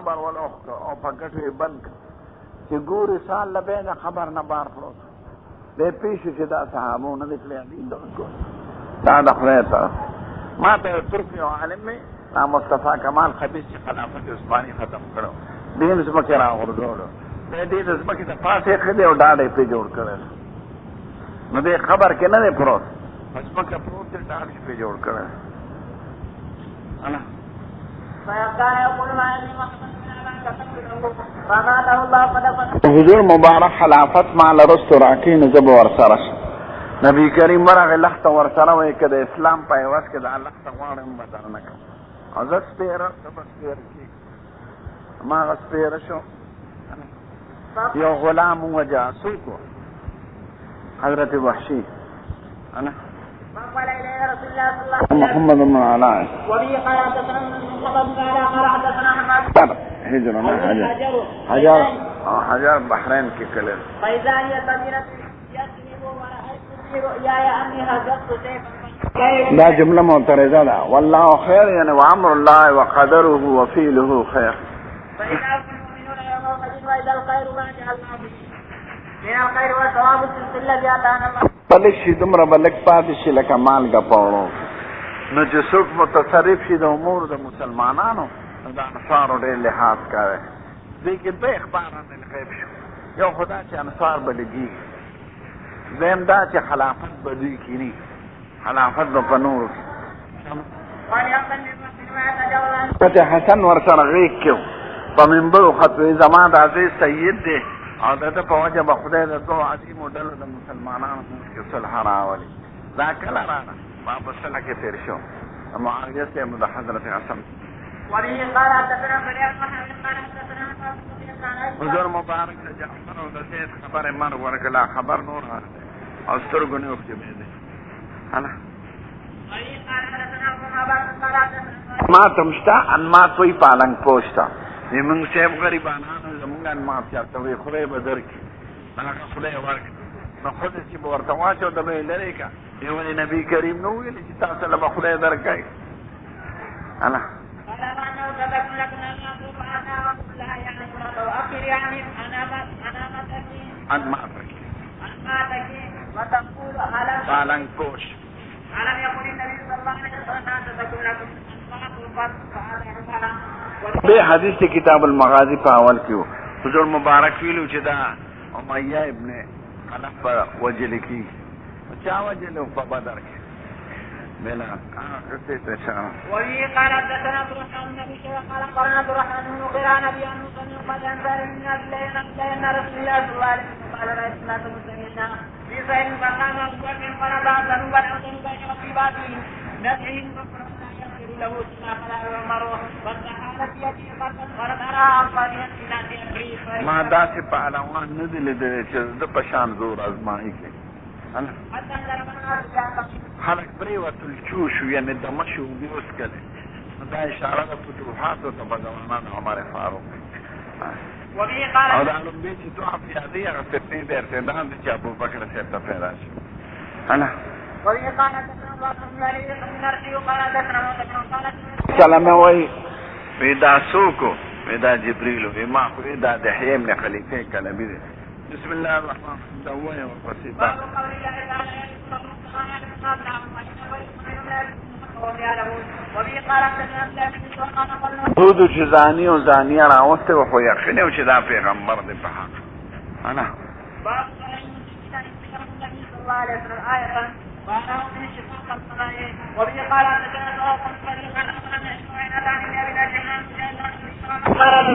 قبر ولو او پکټوي بند چې ګوري سال لبه نه خبر نه بار پروت به پیښه چې دا صحابو نه دي دا د خدای ته ما ته ترکی عالم می مصطفی کمال خبیث چې خلافت عثماني ختم کړو دین زمکه را ورغولو دې زمکه ته پاسه خدای او ډاډې په جوړ کړل نو دې خبر کې نه پروت زمکه پروت دې ډاډې په جوړ کړل انا حضور مبارک خلافت مال رستو راکین زب ورسره نبی کریم ورغه لخت ورسره وای کده اسلام په واس کې د الله تغوارم بدل نه کوم حضرت پیرا بس پیر کی ما غس پیر شو یو غلام و جاسوس حضرت وحشی انا قال إليه رسول الله صلى الله عليه وسلم محمد بن علاء وبه قال حدثنا محمد بن علاء قال حدثنا حماد هجر حجر بحرين كي كلام فإذا هي سميرة يسلم ورأيت في رؤياي أني هزقت سيفا لا جملة معترضة لا والله خير يعني وأمر الله وقدره وفيله خير فإذا المؤمنون يومئذ وإذا الخير ما جعلنا به من الخير والثواب الذي أتانا الله پلش شي دومره بلک پاتې شي لکه مالګه پاوړو نو چې څوک متصرف شي د امور د مسلمانانو د انصارو ډېر لحاظ کوي دې کې دوه اخبارات الغیب شو یو خدا چې انصار به لګي دویم دا چې خلافت به دوی کینی خلافت به په نورو کې فتح حسن ورسره غیږ کېو په منبرو خطوې زما د عزیز سید دی او دته په وجه به خدای د دوه عظیمو ډلو د مسلمانانو کې صلح راولي دا کله راغله ما په صلح کې تېر شو معاویه صاحب د حضرت حسن وبه قال حدثنا مريم محمد قال حدثنا حضور مبارک د جعفر او د زید خبره مرګ ورکړه خبر نور او سترګو نه وخت به دي انا ما تمشتا ان ما توي پالنګ پوښتا موږ سیب غریبانانو زمونږ ان ما چاته وي خدای به درکړي هغه خدای ورکړي نو خدای چې به ورته واچو د به لري کا یو نبی کریم نو ویل چې تاسو له خدای درکړي انا پالنګ پوش ألم يقل النبي صلى الله عليه وسلم تكون لكم به حدیث کتاب المغازی په اول کې حضور مبارک ویلو چې دا امیہ ابن خلف وجل کی چا وجل په بدر کې بلا قصه تشاء وهي قال حدثنا عبد الرحمن بن ابي شيبه قال قرنا عبد الرحمن بن قران ابي ان صلى قد انزل من الليل لنا رسول الله صلى الله عليه وسلم قال لا اسمع مسلمين في سيد فقام ابو بكر فرض ذنوبا او ذنوبين وفي باطل نزعهم فقرنا يغفر له ثم قال عمر واستحالت يدي قد فرضها عقاريا في ذات امره ما داسې په علوان نه دي لیدلې چې د پشان زور ازمایي کې خلق پریوتل چوشو یعنی دمشو بیوس کده دا اشاره دا فتوحاتو تا بزوانان عمر فاروق او دا علم بیچی تو افیادی اگر فتنی دیر تیدان دی چی ابو بکر سیب تا پیدا شو انا سلام وی پیدا سوکو پیدا جبریلو ما خوری دا دحیم نے خلیفه کلبی دی بسم الله الرحمن الرحيم دوّي وقصيدة دود چې زانی او زانیه راوسته و خو یقین او چې دا پیغمبر دی په حق انا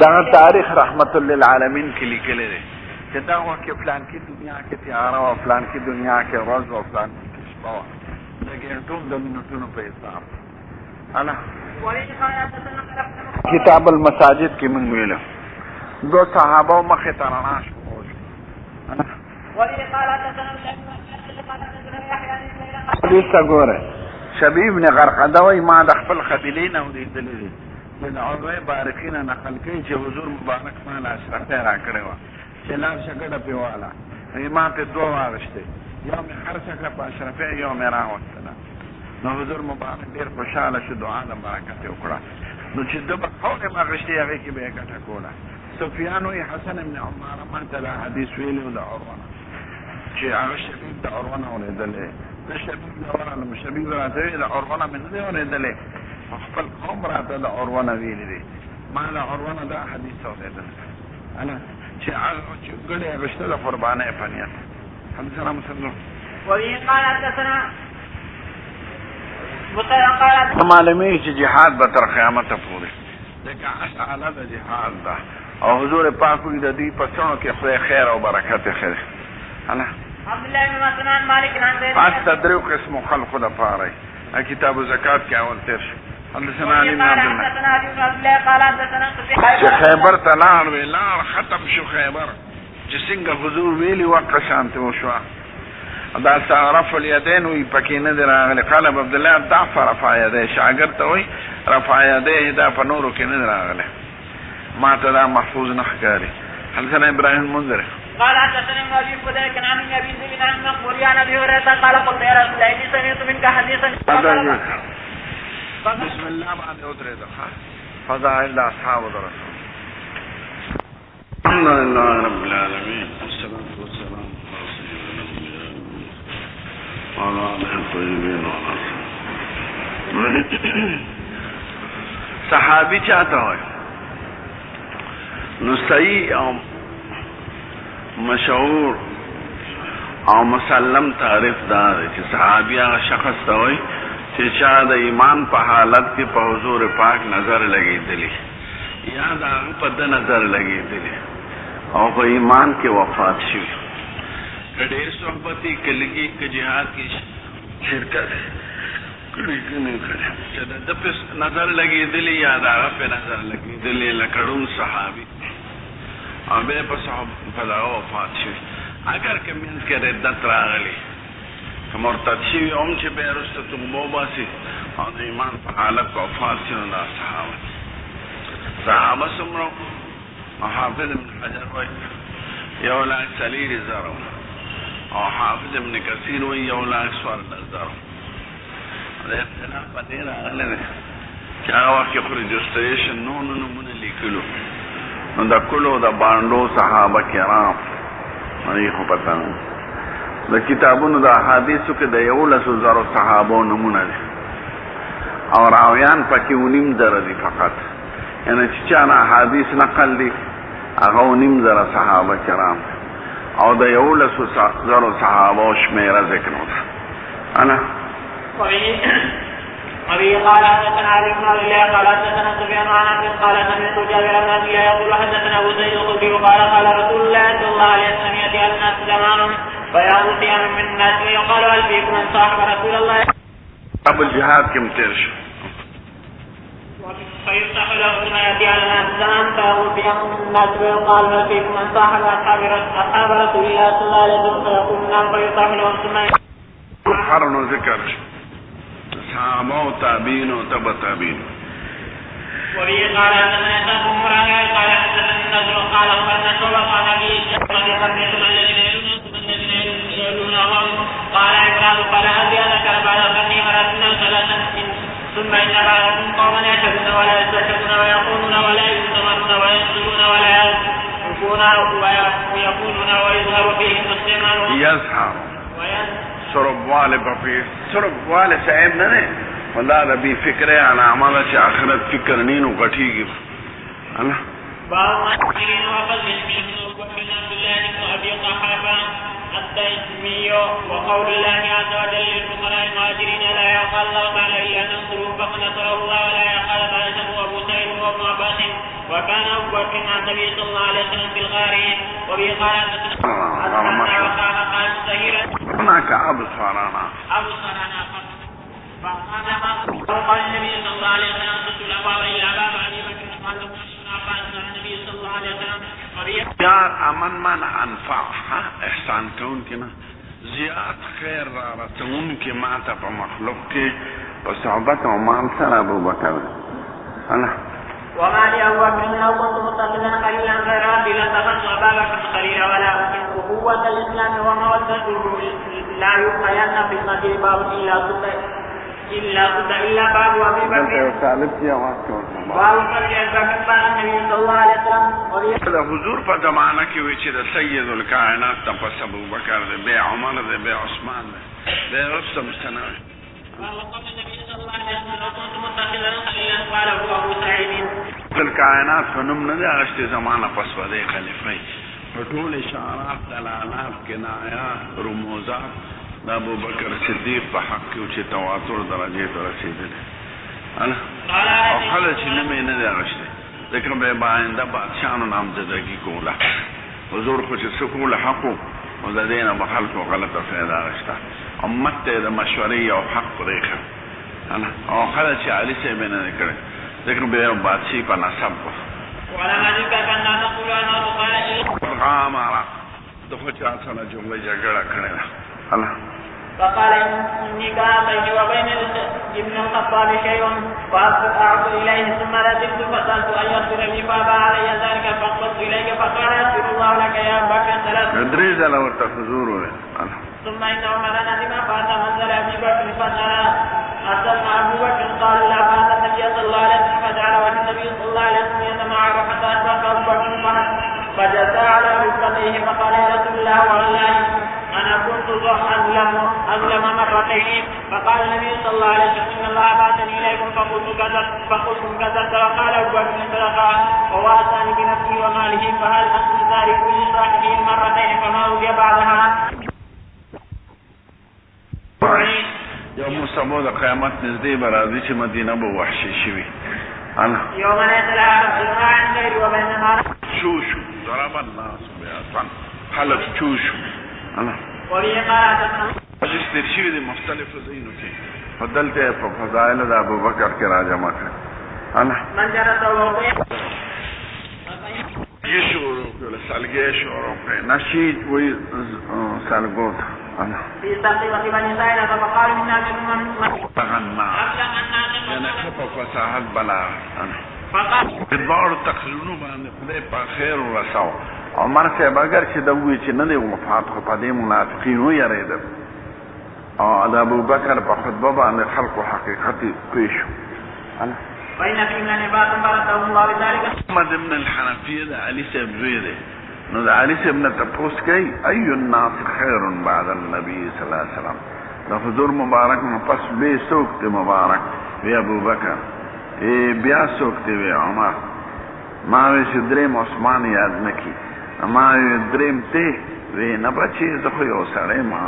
دا تاریخ رحمت للعالمین کې لیکل دی چې دا وکه فلان کې دنیا کې تیار او فلان کې دنیا کې روز او فلان کې شپه دا ګڼټون د منټونو په حساب انا کتاب المساجد کې موږ ویل دو صحابه مخه تراناش انا حدیث ګوره شبیب نے غرقده وای ما د خپل قبیلې نه ودیدلې من عروه بارقین نقل کوي چې حضور مبارک مال اشرفه را کړو چې لار شګړه پیواله ما په دوه واغشته یو می خرڅه کړ په اشرفه یو می راوستله نو حضور مبارک ډیر خوشاله شو دعا د برکت وکړه نو چې د بخوله ما غشتي هغه کې به کټه کوله سفیان وی حسن ابن عمار ما ته حدیث ویلو د عروه چې هغه شبیب د عروه اوریدلې د شبیب د عروه شبیب راته د عروه من نه اوریدلې خپل قوم راته د عروه ویلې دي ما د عروه دا حدیث اوریدل انا چې هغه چې ګړې غشته د قربانه پنیت حدثنا مسلم وبه قال حدثنا معلومی چې جهاد به تر قیامت پورې دغه اعلی د جهاد ده او حضور پاک د دې پسونو کې خیر او برکت خیر انا عبد الله بن مسعود مالک بن زيد پس تدریو قسم خلق د پاره کتاب زکات کې اول تر حدثنا علي بن عبد الله قال حدثنا خیبر تلان ویلار ختم شو خیبر چې څنګه حضور ویلی وقت شانته وشو دا رفع الیدین وی پکې نه راغلی قال عبد الله ضعف رفع یدی شاګرد ته وی رفع یدی دا په نورو کې نه راغلی ما ته دا محفوظ نه ښکاري حدثنا ابراهيم المنذر قال حدثنا ابي فديك عن ابي زيد عن مقبول عن ابي هريره قال قلت يا رسول الله سمعت منك حديثا بسم الله بعد ادريده فضائل اصحاب الرسول الحمد لله رب العالمين والصلاه والسلام على آله الطيبين صحابي چاہتا ہوئے نو صحیح او مشهور او مسلم تعریف دار چې صحابي هغه شخص ته وایي چې چا د ایمان په حالت کې په حضور پاک نظر لګېدلی یا د هغه په ده نظر لګېدلی او په ایمان کې وفات شوي که ډېر صحبتي که لږي که جهاد کې شرکت کړي که نه کړي چې د ده په نظر لګېدلی یا د هغه په نظر لګېدلی لکه ړوند صحابي او بیا په دغه وفات شوي اگر که منځ کې ردت راغلی که مرتد شوي هم چې بیا وروسته توبه وباسي او د ایمان په حالت کې وفات شي نو دا صحابه څومره او حافظ ابن حجر وایي 1,40,000 او حافظ ابن کثیر وایي 1,14,000 دا اختلاف په دې راغلی دی چې هغه وخت کې خو رجسټریشن نورو نومونه لیکلو نو د کلو د بانډو صحابه کرام باندې خو پته نه د کتابونو د احادیثو کې د 11,000 صحابو نمونه دي او راویان پکې 9,000 دي فقط یعنی چې چا نه احادیث نقل دي هغه 9,000 صحابه کرام او د 11,000 صحابو شمیره ذکر وکړه انا وبه قال حدثنا علي بن عبد الله قال حدثنا سفيان عن انس قال سمعت جابر بن عبد الله يقول حدثنا ابو سعيد الخدري قال قال رسول الله صلى الله عليه وسلم ياتي الناس زمان فيعود قيام من الناس ويقال هل فيكم من صاحب رسول الله ابو الجهاد كم ترش فيفتح له ثم ياتي على الناس زمان فيعود قيام من الناس ويقال هل فيكم من صاحب اصحاب رسول الله صلى الله عليه وسلم فيقول نعم فيفتح لهم ثم قرن ذكر صحابه و تابعین و تبع تابعین وبه قال حدثنا اسحاق بن راهويه قال حدثنا النضر قال اخبرنا شعبة عن ابي اسحاق الذين يلونهم قال عمران قال هذه ذكر بعد ظني مراتنا ثلاثا ثم ان بعضهم قوما يشهدون ولا يستشهدون ويقولون ولا يؤتمرون وينزلون ولا ينفون ويقولون ويظهر فيهم مسلما يظهر سرب والے بفی سرب والے صاحب نه نه والله ربي فکر على اعمال چې اخرت فکر نینو غټیږي الله باب مؤمنين وفضل من عبد الله بن ابي قحافه التيمي وقول الله عز وجل للفقراء المهاجرين لا يقال الله تعالى الا ننصره فقد نصره الله ولا يقال عائشه وابو سعيد وابن عباس وكان ابو بكر مع النبي صلى الله عليه وسلم في الغار وبه قال هناك ابو صرانا فقال النبي صلى الله عليه وسلم قلت الابواب الى باب ابي بكر قال له قال النبي صلى الله عليه وسلم یار امن من انفع احسان کون کې نه زیات خیر را رسون کې ماته په مخلوق کې په صحبت او مال سره ابو بکر انا وما لي أبو بكر لو كنت متصلا قليلا غير ربي لاتخذت أبا بكر خليلا ولا أمكن قوة الإسلام ومودته لا يبقين في المسجد باب إلا باب أبي بكر. دا حضور په زمانہ کې وی چې د سید الکائنات تپس ابو بکر دی، بیا عمر دی، بیا عثمان دی، بیا رستم سنوي. الکائنات په نوم نه دی اغشتې زمانہ پس و دی خلیفه په ټول اشارات دلالات کنایات رموزات د ابو بکر صدیق په حق کې چې تواتر درجه ته رسیدلی او خلک چې نوم نه دی اغشتې ذکر به باینده بادشاهانو نامزدګي کوله. حضور خو چې څه کوله حق و د دې نه به خلکو غلطه فایده اخیسته. امت ته د مشورې یو حق پرېښه او خلک چې علي صاحب یې نه دی کړی ذکر به یو بادشاهي په نسب و غامره د خو چا سره جمله جګړه کړې ده. فقال إني كان بيني وبين ابن الخطاب شيء فأعرض إليه ثم رددت فسألت أن يغفر لي فأبى علي ذلك فاقبضت إليك فقال يغفر الله لك يا أبا بكر ثلاث ثم إن عمر ندم فأتى منزل أبي بكر فسأل أرسلنا أبو بكر قال لا فأتى النبي صلى الله عليه وسلم فجعل وجه النبي صلى الله عليه وسلم يتمعر حتى أشرق أبو بكر فجلس على ركبتيه فقال يا رسول الله والله أنا كنت أظلم مرتين. فقال النبي صلى الله عليه وسلم إن الله بعثني إليكم فقلتم كذبت. وقال أبو بكر صدقا وواساني بنفسه وماله فهل أنتم تاركوا لصاحبه مرتين فما أوتي بعدها. يوم سبو د قیامت نزدې به راځي چې مدینه به وحشي شوي. يوم ليس لها عن غير وبينها شوشو ضرب الناس بأسان خلق شوشو حدیث تیر شوی دی مختلف زینو کې فدلته په فضائل د ابو بکر کې راجمع کړ. یہ شروع کړل سالګې شروع کړ نشید وی سالګوت في تقريبا بني سائلة فقالوا إنا منهم يعني خطا فساحت بلا ادبار تقريرونو باندې خدای په خیر ورساو. عمر صاحب اگر چې دوی چې نه دی وفات خو په دې منافقینو یریدل او د ابو بکر په خطبه باندې خلقو حقیقت پیش فإن في من عباد برته الله بذلك. محمد ابن الحنفیه د علي صاحب زوی دی نو د علي صاحب نه تپوس کوي ای الناس خیر بعد النبي صلی الله علیه وسلم د حضور مبارک نه پس به څوک دی مبارک وی ابو بکر بیا څوک دی وی عمر ما وی چې دریم عثمان یاد نکي ما وی دریم ته وی نه بچي زه خو یو سړی ما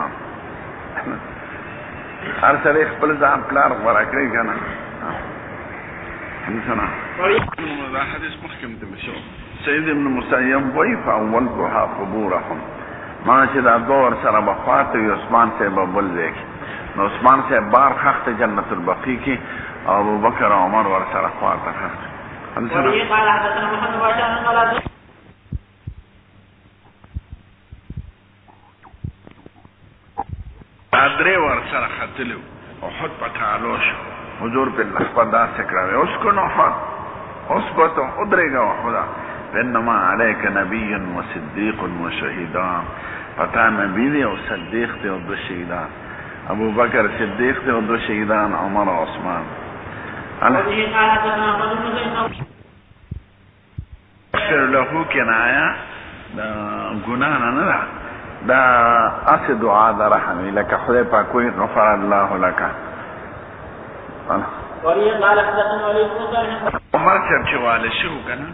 هر سړی خپل ځان پلار غوره کوي که نه انسانا دا حدیث مخکم ته شو سید ابن مسیب وی فاولتها قبورهم ما چې دا دور سره بخواته وي عثمان صاحب بل ځای کې نو عثمان صاحب بار خخت جنت البقیع کې او ابو بکر او عمر ور سره خواته خخت. درې ور سره ختلو او خود پټالو شو حضور په لخوا داسې کړی اوس کو نو حد اوس بته ادرېږه خدا انما عليك نبي وصديق وشهيدان پتا نبی دی او صدیق دی او دو شهیدان ابو بکر صدیق دی او دو شهیدان عمر و عثمان. اکثر لهو کنایا دا گناه نه ده دا اس دعا دا رحمی لکه خدای پاک کوئی غفر الله لك. عمر صاحب چې واله شو کنه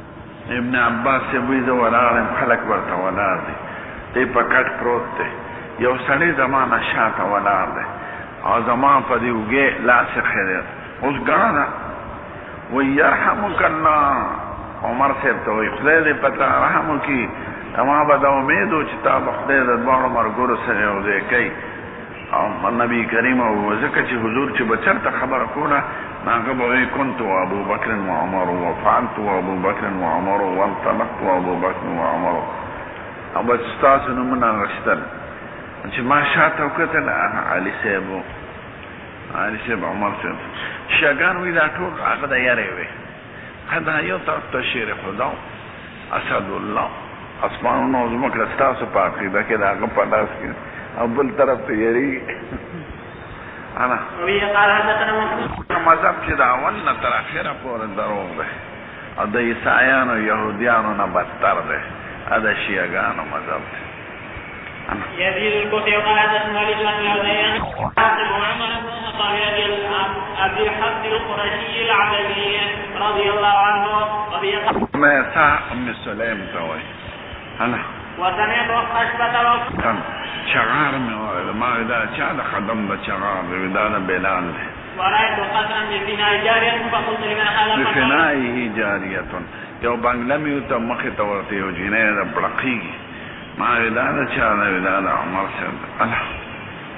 ابن عباس سے وی زه ولاړم خلک ورته ولاړ دي دی په کټ پروت دی یو سړی زمانه شاته ولاړ دی او زما په دې وګې لاس خیر اوس ګانا و يرحمك الله. عمر صاحب ته وی خدای دې پتا رحم وکي اما به دا امید و چې تا به خدای د دواړو مرګورو سره یو ځای کوي او نبی کریم او ځکه چې حضور چې به چېرته خبره کوله هغه به وایي كنت وابو بکر وعمر وفعلت وابو بکر وعمر وانطلقت وابو بکر وعمر او به ستاسو نومونه اخیستل چې ما شاته وکتل علي صاحب عمر صاحب شیعګان وایي دا ټول هغه د یارې وی دا یو طرف ته شیر خدا اسد الله اسمانونو زمکه ستاسو په عقیده کې دا هغه په لاس کې او بل طرف ته یری انا وبه قال حدثنا محمد مذهب چې دا اول نه تر اخره پورې دروغ دی او د عیسایانو یهودیانو نه بدتر دی دا شیعګانو مذهب دی. يزيد الكوفي وقال حدثنا وليد بن الحسين حاصب عمر بن الخطاب ابي الحق القرشي العبدي رضي الله عنه وبه ميسا ام سليم توي انا وسمعت خشبة شغار ما اذا كان خدم بشغار بدانا بلال ورأيت قصرا بفناء جارية فقلت لمن هذا بفنائه جارية یو بنگلمی او ته مخې ته ورته یو جینۍ ده بړقېږي ما وې دا ده چا ده وې دا د عمر صاحب الله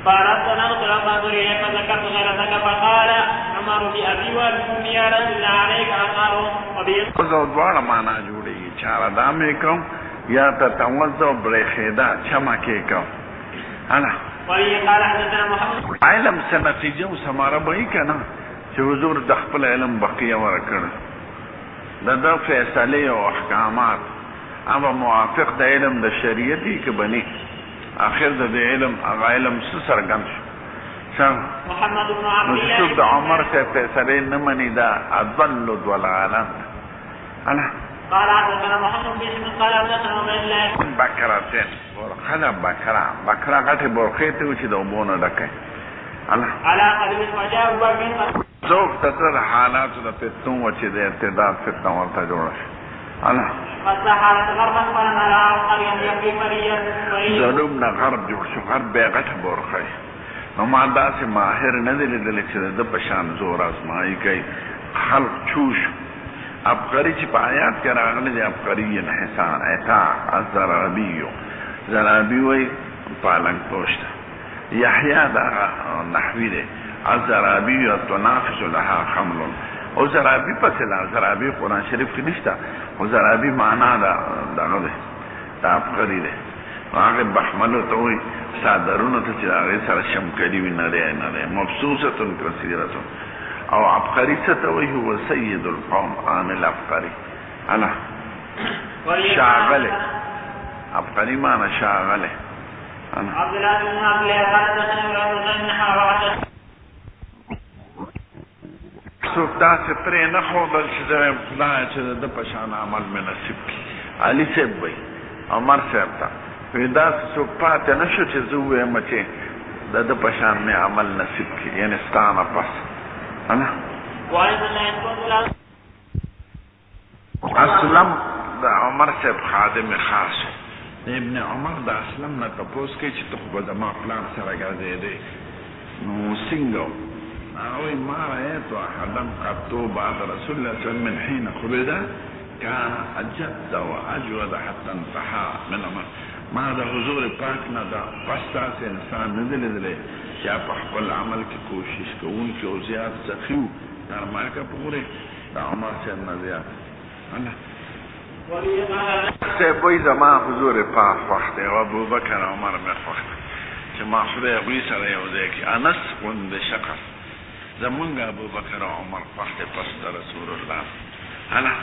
فأردت أن أدخل فانظر إليه فذكرت غيرتك فقال عمر بأبي وبأمي يا رسول الله عليك عقاره وزو دواړه معنا جوړېږي چاره دا مې کوم یا تتوزع برېښېده چمه کې کوم الله وبه قال حدثنا محمد علم څه نتیجه او ثمره به یې که نه چې حضور د خپل علم بقیه ورکړ د فیصلې او احکامات هغه موافق د علم د شریعت کې بني اخر د علم هغه علم څه څرګند شو محمد بن عبد الله نو د عمر څخه فیصلې نه مني دا اضل ضلالا انا قال حدثنا محمد بن اسم قال حدثنا عبد الله بکراتين ورخلا بکرا غټه برخه ته چې د وبونه ډکه الله على قدم وجاء وبين څوک تر حالات د پتون و چې د ارتداد فتنه ورته جوړه الله فصحارت غربا فلما لا قريا يبقي مريا ظلم نه غرب جوړ شو غرب به غټه برخه نو ما داسې ماهر نه دی لیدلی چې د پشان زور ازمایي کوي خلق چوش ابقری چې په آیات کې راغلی دی ابقری انحسان اعطا الزرابي وی پالنګ پوشت یحیی دا نحوی دی الزرابي تنافس لها خمل او زرابي پس لا زرابي قرآن شریف کې نشته او زرابي معنا دغه دی دا ابقری دی هغه بحملو ته وی صادرونه ته چې هغه سره شمکلي وي نه دی مبسوسه کثیره او عبقری ستوي هو سيد القوم عامل عبقری انا شاغله عبقری معنی شاغله انا عبد الله بن عبد الله قال حدثنا ابن حواد څوک دا چې پرې نه خوړل چې د خدای چې د پشان عمل مې نصیب کړي علي صاحب وي عمر صاحب ته پیدا څوک پاتې نشو چې زه وایم چې د پشان مې عمل نصیب کړي یعنی ستانه پس انا اسلم دا عمر صاحب خادم خاص ابن عمر دا اسلم نه تپوس کوي چې ته خو به زما پلان سره ګرځېدې نو څنګه اوی ما رأيت أحدا قد بعد رسول الله صلى الله عليه وسلم من حين قبض كان أجد وأجود حتى انتهى من عمر ما دا حضور پاک نه دا پستا سے انسان ندل دلے چا په خپل عمل کې کوشش کوون کې او زیات سخیو نرمه کا پوره دا عمر سے نه زیات الله سے وای زما حضور پاک وخت او ابو بکر عمر مې وخت چې ما خدای غوي سره یو ځای کې انس وند شخص زمونږ ابو بکر عمر وخت پس رسول الله الله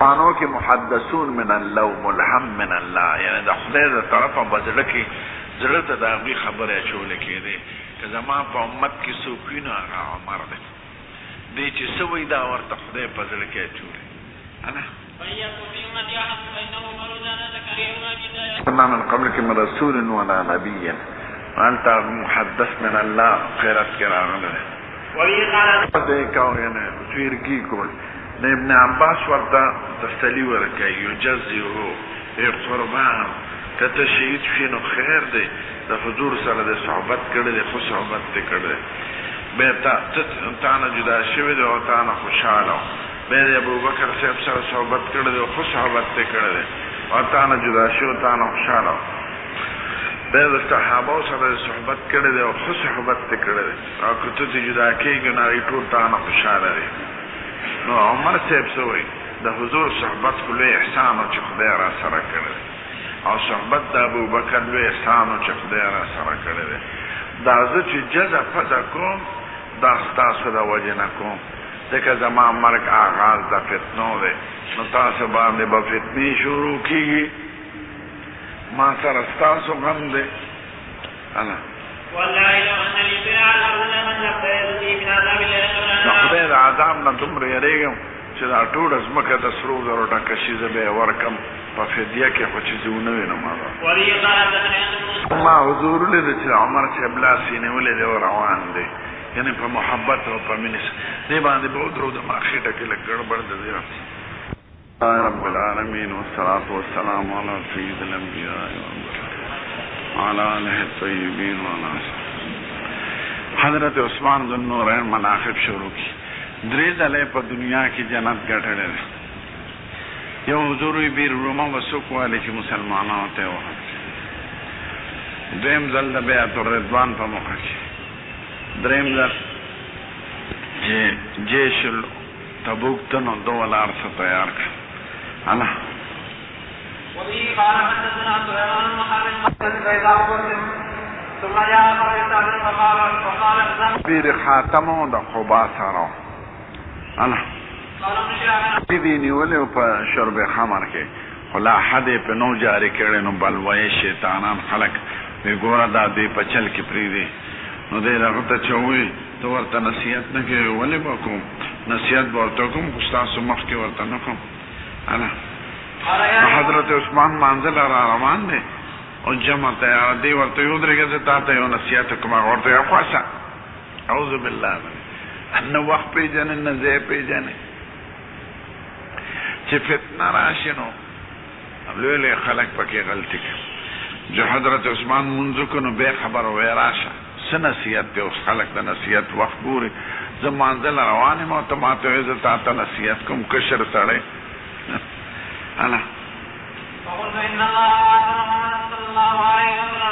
قانو کې محدثون من الله ملهم من الله یعنی د خدای د طرفه بدل کې زړه ته دا غوي خبره چول کېده که زما په امت کې سوکینه هغه عمر دی دې چې سوي دا ورته خدای په زړه کې چول انا كنا من قبلك من رسول ولا نبي وانت محدث من الله خيرات كراغله يعني تشيركي كل ابن عباس ورته تسلی ورکي يجزيه قربان کتشهید شنو خیر دی د حضور سره د صحبت کړي د خو صحبت کړي به تا نه جدا شوی دی او تا نه خوشاله به ابو بکر صاحب سره صحبت کړي د خو صحبت کړي او تا نه جدا شو تا نه خوشاله به د صحابه سره صحبت کړي د خو صحبت کړي او کته جدا کېږي نه ټول تا نه خوشاله دی نو عمر صاحب سوی د حضور صحبت کولې احسان او چې خدای را سره کړی او صحبت د ابو بکر لوی احسان او چې خدای را سره کړی دا زه چې جزا پدا کوم دا ستاسو د وجه نه کوم ځکه زما مرګ آغاز د فتنو دی نو تاسو باندې به فتنې شروع کېږي ما سره ستاسو غم دی والله لو ان لي في العذاب لمن نبتلي من عذاب الله خدای د عذاب نه دومره یریږم چې دا ټول ځمکه د سرو زرو ټکه شي زه به یې ورکم په فدیه کې خو چې زه ونه وینم ما حضور لید چې عمر صاحب لاس یې نیولی دی او روان دی یعنی په محبت او په مینې دې باندې به ودرو د ما خېټه کې لږ ګړبړ د دی رب العالمین والصلاة والسلام علی سید الانبیاء وعلى آله الطیبین وعلى حضرت عثمان ذو النورین مناقب شروع کی درې ځله په دنیا کې جنت ګټلی دی یو حضور بیر رومه وسوک والی چې مسلمانانو ته وحد دویم ځل د بیعت الرضوان په موخه کې دریم ځل چې جیش تبوک ته نو دوه لار څه تیار کړ الله وبه قال حدثنا سليمان بن محرم فإذا قلتم ثم جاء فقال بیر خاتمو د خبا سره الله دې نیولې په شرب خمر کې خلا حد په نو جاری کړي نو بلوي شیطانان خلق وی ګوره دا دې په چل کې پری دي نو دې راغته چوي تو ورته نصیحت نه کوي ولې وکم نصیحت ورته کوم استاد مخ کې ورته نه کوم الله حضرت عثمان منزل را روان دي او جمع ته دې ورته یو درګه ته یو نصیحت کوم ورته یو خاصه اعوذ بالله ان وخت پیجن نه زه پیجن چې فتنه راشي نو لولې خلق پکې غلطي کوي جو حضرت عثمان منځ کو نو به خبر وای راشه سنصیحت دی اوس خلق د نصیحت وخت ګوري زمانځل روانه مو ته ماته عزت ته نصیحت کوم کشر سره انا وقل ان الله صلى الله عليه وسلم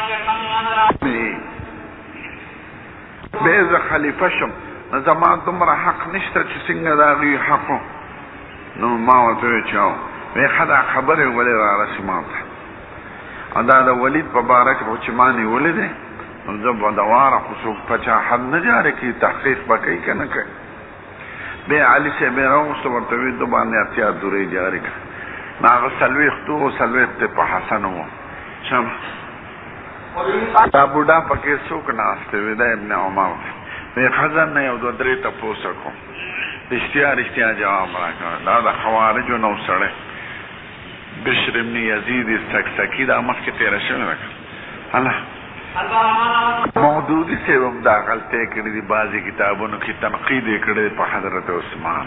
بیز خلیفه شم زمان دومره حق نشته چې څنګه دا غي حق نو ما ورته چاو وی خدا خبره ولې را رسمات ادا د ولید په بارک او چې مانی ولید نو زب دواره خصو پچا حد نه جاره کی تحقیق وکي کنه کوي به علي سے میرا اوس ورته وی د باندې اتیا دوري جاری کړ ناغه سلوي خطو سلوي ته په حسن وو شم دا بوډا پکې څوک ناشته وی د ابن عمر وی خزن نه یو دوه درې ته پوسه کو رښتیا جواب راکړ دا د خوارجو نو سره بشر ابن یزید سکسکی دا مخ کې تیر شوی راکړ الله مودودی سے هم دا غلطه کړې دي بعضی کتابونو کې تنقید کړي په حضرت عثمان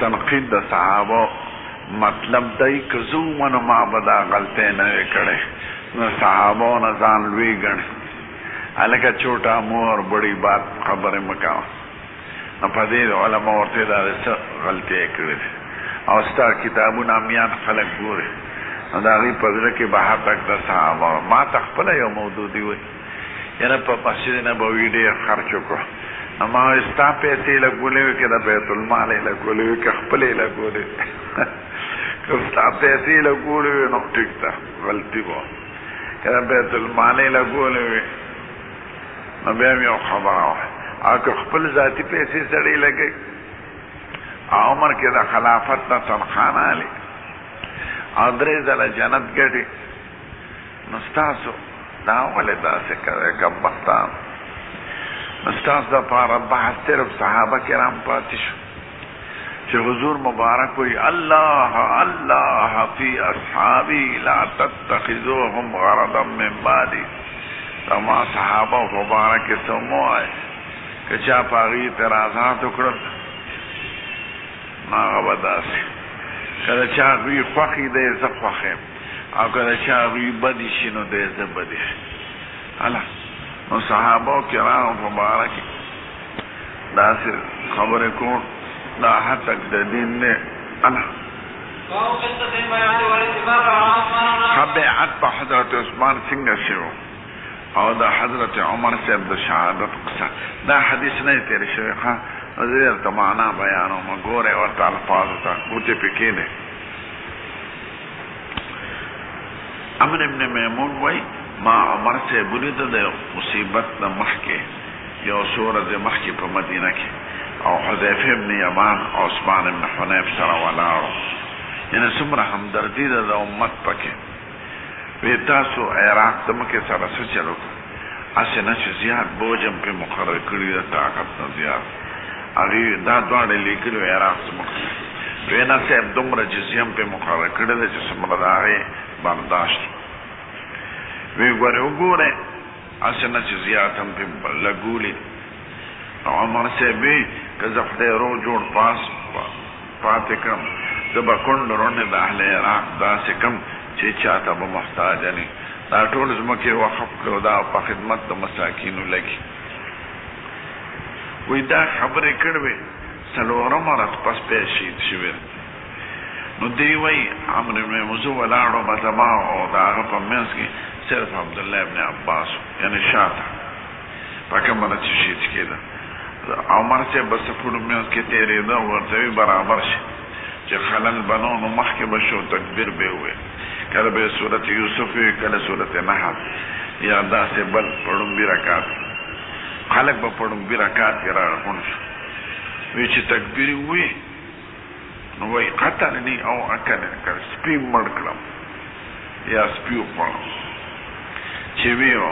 تنقید د صحابه مطلب دای کزو منو ما بدا غلطه نه کړي نو صحابو نه ځان لوی ګڼي الکه چھوٹا مور بڑی بات خبره مکاو نو په دې علماء ورته دا غلطه کړي او ستار کتابونه میان خلک ګوري نو دا غي په ځکه کې بهر تک د صحابه ما تخپل یو موضوع دی وي یره په مسجد نبوي ډېر خرچ وکړ اما استا پیسې لګولې کې د بیت المال لګولې کې خپل لګولې کوستا پیسې لګولې نو ټیک تا غلطي وو کله بیت المال لګولې نو بیا یو خبره اګه خپل ذاتی پیسې سړې لګي عمر کې د خلافت د تنخانه علي ادرې زله جنت ګټي نستاسو دا ولې داسې کوي کبختان نستاس د پاره بحث صرف صحابه کرام پاتې شو چې حضور مبارک وي الله الله فی اصحابی لا تتخذوهم غرضا من بعدی تما صحابه مبارک سموای که چا پاغي اعتراضات وکړل ما غوډاسي کله چا وی خوخي دې زه خوخم او کله چا وی بدی شنو دې زه بدی الله نو صحابه کرام مبارک داسې خبره کو دا حتی د دین نه الله بیعت په حضرت عثمان څنګه شو او دا حضرت عمر صاحب د شهادت قصه دا حدیث نه تیر شوی ښه زه ته معنا بیانوم ګوره ورته الفاظ ته ګوتې پکې نه امر ابن میمون وای ما عمر صاحب ولید د مصیبت د مخکې یو سوره د مخکې په مدینه کې او حذیفه ابن یمان او عثمان ابن حنیف سره ولاړو یعنی څومره همدردي د امت پکې وی تاسو عراق ته مکه سره څه چلو اسې نه چې زیات بوج هم پرې مقرر کړي د طاقت نه زیات هغوی دا دواړه لیکلي وو عراق زموږ وینا صاحب دومره جزیه هم پرې مقرر کړې ده چې څومره د هغې برداشت وی ګورې وګورئ اسې نه چې زیات هم پرې لګولي عمر صاحب وی که زه خدای روغ جوړ پاتې کړم زه به کونډ روڼې د اهل عراق داسې کم چې چاته به محتاجه نه دا ټول ځمکې وقف کړو دا په خدمت د مساکینو لګي وی دا خبرې کړې وې څلورمه ورځ پس بیا شهید شوي نو دی وایي عمرو بن موزه ولاړو به زما او د هغه په منځ کې صرف عبدالله ابن عباس یعنې شاته په کومه ورځ چې شهید کېده عمر صاحب به صفونو منځ کې تېرېده ورته وي برابر شي چې خلل بنو نو مخکې به شو تکبیر به یې وویل کله به یې صورت یوسف وي کله صورت نحل یا داسې بل په ړومبي رکات خلک به په ړومبي رکات کې راغونډ شو وی چې تکبیر یې ووي نو وایي قتلني او اکلني که سپي مړ کړم یا سپي وخوړم چې ویو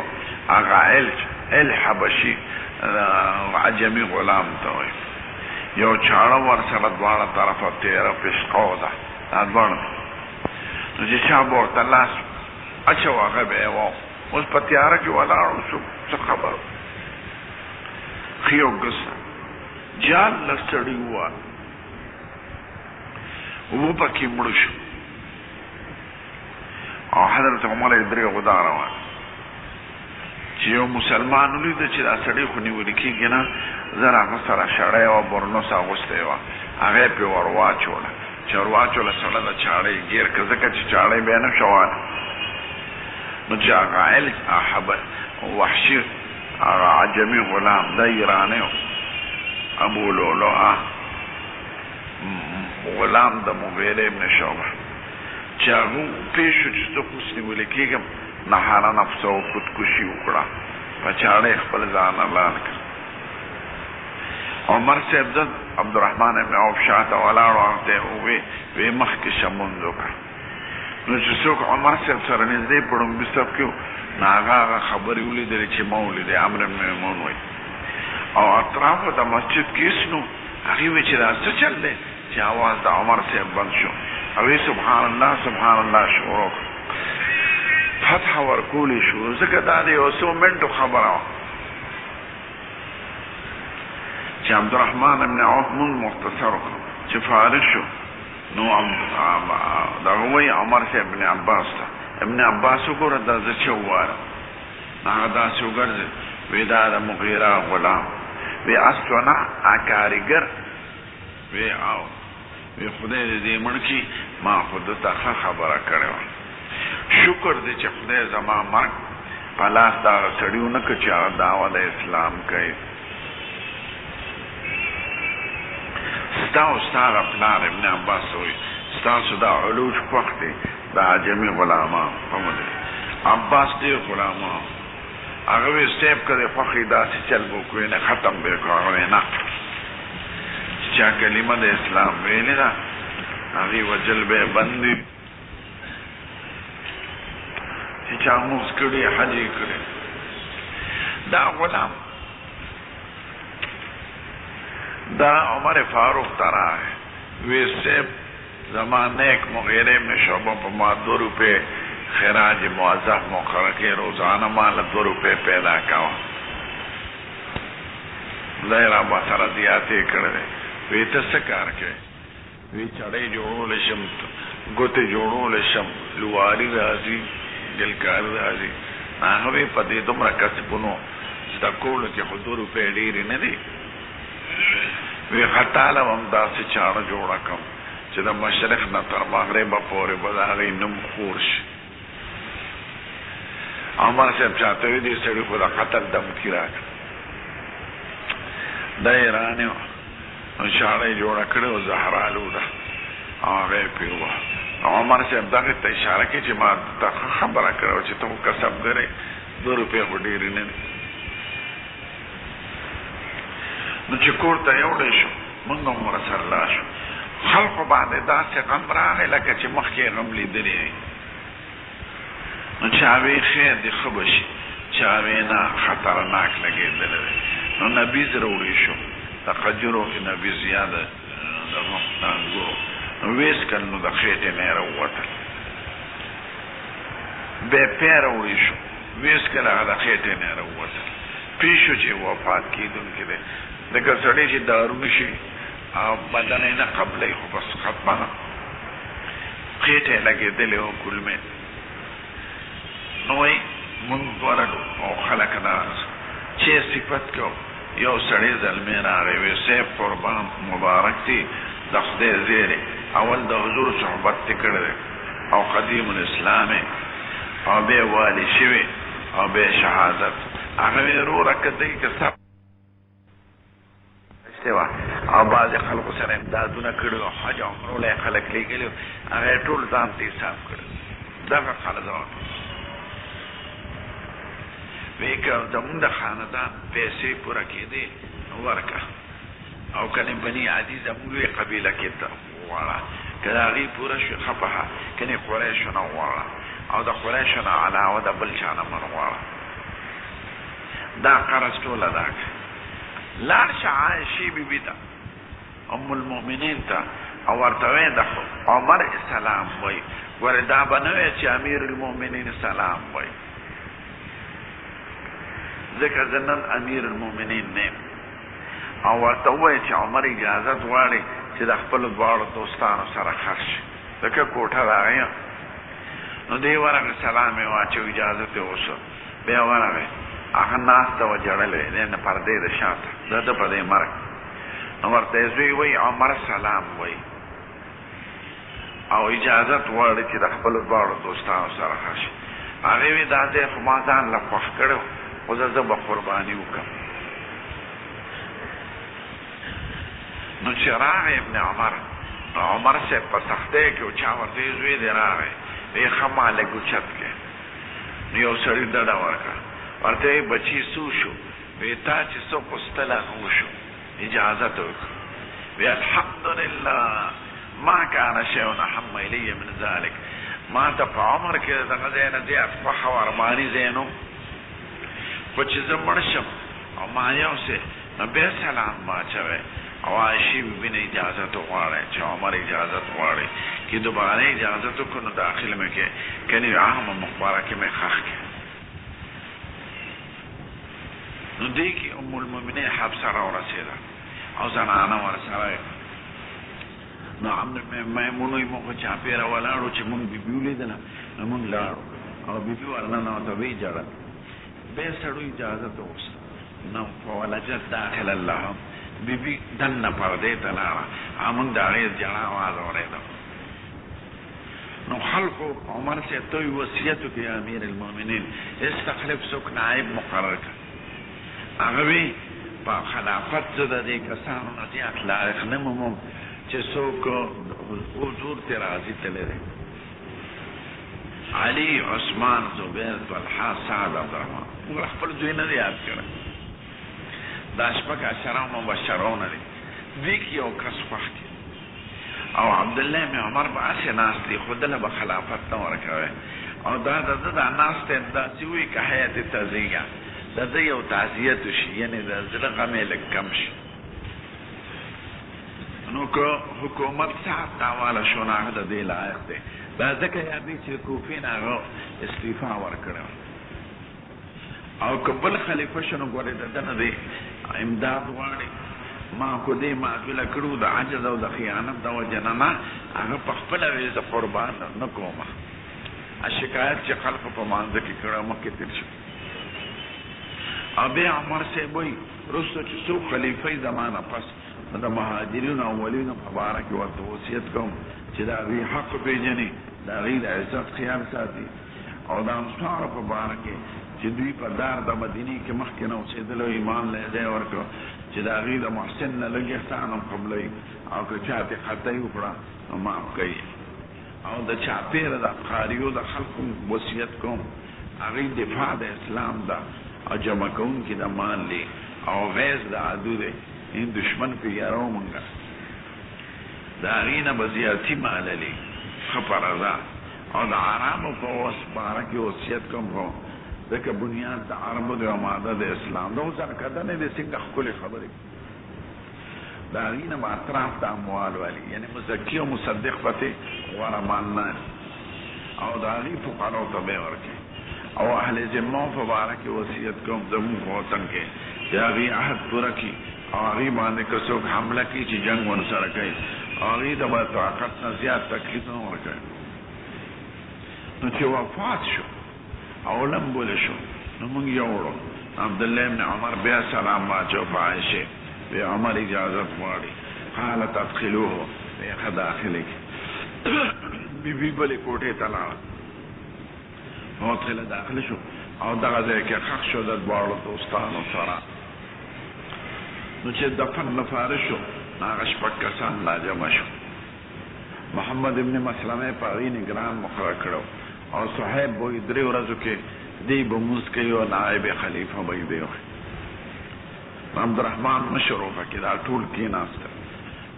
هغه ال حبشي عجمي غلام ته وایي یو چاړه ورسره دواړه طرفه تېره پشقو ده دا دواړه نو چې چا به ورته لاس اچو هغه به یې واو اوس په تیاره کې ولاړو شو څه خبر ښه یو ګسه جان لږ سړي ووال و پکې مړ شو او حضرت عمر یې درې غدا روان چې یو مسلمان ولیده چې دا سړی خو نیولې کېږي نه زر هغه سره شړی وه برنوس اغوستی وه هغه یې پرې ور واچوله چې ور واچوله سړی د چاړۍ ګیر که ځکه چې چاړۍ بیا نه شواله نو چې هغه وحشي هغه عجمي غلام دا ایرانی و ابو لؤلؤه غلام د مغیره ابن شعبه چې هغه پېښ شو چې زه اوس نیولې کېږم نهاره نفسه و خودکشي وکړه په چاړۍ خپل ځان الله کړ عمر صاحب د عبدالرحمن ابن عوف شاته ولاړو هغه ته یې وویل ویې مخکې شه مونځ وکړه نو چې څوک عمر صاحب سره نږدې په ړومبي صف کې و نو هغه خبرې ولیدلې چې ما ولیدې عمرو بن میمون وایي او اطرافو د مسجد کې نو هغې وایي چې دا څه چل دی چې اواز د عمر صاحب بند شو هغې سبحان الله سبحان الله شروع فتح ورکولی شو ځکه دا د یو څو منټو خبره وه چې عبدالرحمن ابن عوف مونږ مختصر وکړو چې فارغ شو نو دغه وایي عمر صاحب ابن عباس ته ابن عباس وګوره دا زه چې ووایم هغه داسې وګرځېد وی دا د مغیره غلام وی استونه کاریګر وی او وی خدای دې مړ کړي ما خو دته ښه خبره کړې وه شکر دی چې خدای زما مرګ په لاس د هغه سړي ونه کړ چې هغه دعوه د اسلام کوي ستا او ستا هغه پلار ابن عباس وایي ستاسو دا علوج خوښ دی د عجمي غلامان په مدرسه عباس ډېر غلامان هغه وی سیب که دی خوښ یې داسې چل به وکړو نه ختم به یې کړو هغه وی نه چې چا کلمه د اسلام ویلې ده هغې وجل به یې بند وي چې چا مونځ کړي حج یې کړی دا غلام دا عمر فاروق ته راغی وی صاحب زما نیک مغیره ابن شعبه په ما 2 روپۍ خراج موظف مقرر کې روزانه ماله 2 روپۍ پیدا کوه خدای را به سره زیاتې کړی وی ته څه کار کوې وی چړۍ جوړولی شم ګوتې جوړولی شم لواري راځي ګلکاري راځي هغه وی په دې دومره کسبونو زده کولو کې خو 2 روپۍ ډېرې نه دي وی خطاله هم داسې چاړه جوړه کړم چې د مشرق نه تر مغربه پورې به د هغې نوم خور شي عمر صاحب چاته وي دې سړي خو د قتل دمکي راکړه دا ایراني و چاړه یې جوړه کړې وه زهرالو ده او هغه یې پرې ووهه عمر صاحب دغې ته اشاره کړې چې ما ته ښه خبره کړې وه چې ته خو کسبګر یې 2 روپۍ خو ډېرې نه دي نو چې کور ته یوړی شو مونږ هم ورسره لاړ شو خلقو باندې داسې غم راغی لکه چې مخکې یې غم لیدلی وي نو چې هغې خیر دې ښه به شي چاوینا خطرناک لګېدل نو نبی ضروري شو د خجرو کې نبی زیاده د مختانګو نو ویس کل نو د خېټې نه راووتل بے پیر وړي شو ویس کل هغه د خېټې نه راووتل پیشو چې وفات کېدونکی دی لکه سړی چې دارو نشي او بدن یې نه قبلوي خو بس ختمه ده خېټې یې لګېدلې او کلمې نو وایي مونږ ورغلو او خلک ناراض چې صفت کو یو سړی زلمی راغی وی سیف قربان مبارک دی د خدای زیری اول د حضور صحبت تی کړی او قدیم الاسلام او به والی شوی او به شهادت هغه ورو رکته کې سب استوا او بعض خلکو سره امدادونه کړو حج عمره له خلک لګیلو هغه ټول ځان ته حساب کړو دغه خلک ویکا زمون د خاندان پیسې پورا کېدې ورکا او کنه بني عادي زموږ قبیله کې ته وړه کله هغه پورا شو خپه کنه قریش نه وړه او د قریش نه علاوه د بل چانه منوړه دا قرض ټول ادا لار عائشې بیبي ته ام المؤمنین ته او ورته د عمر السلام وای وردا بنوي چې امیر المؤمنین سلام وای ذکر زنن امیر المؤمنین نیم او ورته وای چې عمر اجازه غواړي چې د خپل دواړو دوستانو سره خرج دغه کوټه راغی نو دی ورغه سلام یې واچو اجازه ته وشو بیا ورغه هغه ناس ته وجړلې نه پردې د شاته د په دې مرګ نو ورته زوی وای عمر سلام وای او اجازه غواړي چې د خپل دواړو دوستانو سره خرج هغه وی دا دې خو ما ځان له خوښ کړو او زه به قرباني وکم نو چې راغی ابن عمر سے په سختۍ کې او چا ورته زوی دی راغی وی خما لږ اوچت کې نو یو سړي ډډه ورکړه ورته بچي سو شو وی تا چې څوک استله وشو اجازه ته وکړه وی الحمدلله ما کان شیء اهم الی من ذلک ما ته په عمر کې دغه ځای نه زیات خوښه او ارماني ځای نو خو چې زه مړ شم او ما یو څه نو بیا سلام ما اچوی او عایشې بیبي نه اجازت غواړی چې عمر اجازت غواړي چې دوباره اجازت وکړو نو داخل مې کې کنې عامه مقبره کې مې ښخ کړي نو دې کې ام المؤمنین حفصه راورسېده او زنانه ورسره نو میمونو یې موږ چاپېره ولاړو چې موږ بیبي ولیدله نو موږ لاړو او بیبي ورننوته ویې ژړل بے سړو اجازه ته وسته نو فولجت داخل الله بیبي دننه پردې ته لاړه موږ د هغې جړا اواز اورېده نو خلقو عمر سے توی وصیت وکړي یا امیر المؤمنین استخلف څوک نائب مقرر کړه هغه وی په خلافت زه د دې کسانو نه زیات لایق نه مومم چې څوک حضور ته راځي تللی دی علی عثمان زبیر طلحه سعد عبدالرحمن موږ خپل زوی نه دی یاد کړی دا شپږ عشره مبشرونه دي دوی کې یو کس خوښ کړي او عبدالله بن عمر به هسې ناست دی خو دله به خلافت نه ورکوی او دا د ده دا ناست دی داسې وي که حیات تعزیه د ده یو تعزیت وشي یعنې د زړه غم یې لږ کم شي نو که حکومت سخت تاواله شو نو هغه د دې لایق دی دا ځکه یادوي چې کوفې نه هغه استعفا ورکړی او که بل خلیفه شو نو ګورې د ده نه دی امداد غواړي ما خو دې معقوله کړو د عجز او د خیانت د وجې نه نه هغه په خپله وی زه قربان نه کومه شکایت چې خلقو په مانځه کې کړی مخکې تېر شو او بیا عمر صاحب وایي وروسته چې څوک خلیفه زمانه پس د مهاجرینو اولینو په باره کې ورته وصیت کوم چې د هغوی حق پېژني د هغوی د عزت خیال ساتي او د انصارو په باره کې چې دوی په دار د مدینې کې مخکې نه اوسېدل او ایمان له ځای ورکړو چې د هغوی د محسن نه لږ احسان هم قبلوي او که چا پې خطۍ وکړه نو معاف کوي او د چاپېره د افخاریو د خلقو وصیت کوم هغوی دفاع د اسلام ده او جمع کوونکي د مال دی او غیظ د عدو دی این دشمن پې یارو مونږه د هغې نه به زیاتي ماللي ښه په رضا او د حرامو په باره کې وصیت کوم خو ځکه بنیاد د عربو د ماده د اسلام د ځان کدنې د څنګه خپل خبرې دا غینه ما اطراف د اموال والی یعنی مزکی او مصدق پته ورمانه او دا غی فقراء ته به ورکه او اهل ذمه مبارک وصیت کوم زمو وطن کې یا غی عهد پوره کی او غی باندې که څوک حمله کوي چې جنگ ور سره کوي او غی د طاقت نه زیات تکلیف نه ورکوي نو چې وفات شو او لمبول شو نو موږ یوړو عبد الله بن عمر بیا سلام واچو عائشه به عمر اجازه غواړي حالت ادخلوه به داخله بی بلې کوټې ته لاړ او تل داخله شو او دغه ځای کې خښ شو د دواړو دوستانو سره نو چې دفن لپاره شو هغه شپږ کسان لا جمع شو محمد ابن مسلمه پاغي نگران مقرر کړو او صاحب وې درې ورځو کې دی به موږ کوي او نائب خلیفہ وې دی عبدالرحمن مشروفه کې دا ټول کې ناشته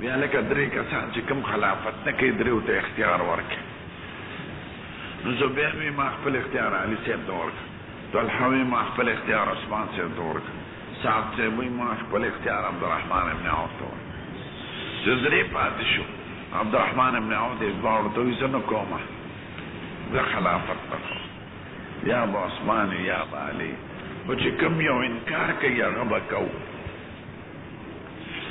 بیا لکه درې کسان چې کوم خلافت نه کوي درې ته اختیار ورکړي نو زبیر وی ما خپل اختیار علي صاحب ته ورکړ طلحه وی ما خپل اختیار عثمان صاحب ته ورکړ سعد صاحب وی ما خپل اختیار عبدالرحمن ابن عوف ته ورکړ درې پاتې شو عبدالرحمن ابن عوف دې ورته وی زنه کومه زه خلافت پکړم یا با عثمان یا با علي او چې کوم یو انکار کوي هغه به کوو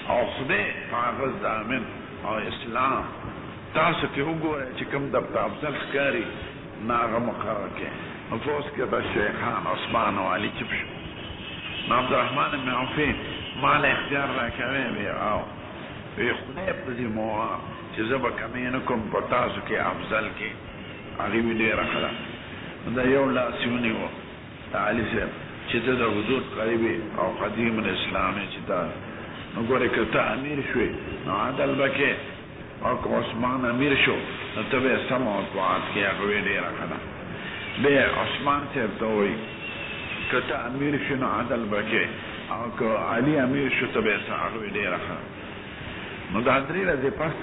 او خدای کاغذ دامن او اسلام تاسو کې وګورئ چې کوم د افضل ښکاري ناغه مقرر کې افوس کې به شیخان عثمان او علي چپ شو عبدالرحمن بن عوف مال اختیار راکوي وی او وی خدای په دې مو چې زه به کمینه کوم په تاسو کې افضل کې هغه وی ډېره ښه دا یو لاسونی و علي صاحب چې د حضور قریبي او قدیم الاسلامي چې دا نو ګوره که ته امیر شوې نو عدل بکې او که عثمان امیر شو نو ته به سم او طاعت کې هغه وی ډېره ښه ده بیا عثمان صاحب ته وایي که ته امیر شو نو عدل بکې او که علي امیر شو ته به هغه وی ډېره ښه نو دا درې ورځې پس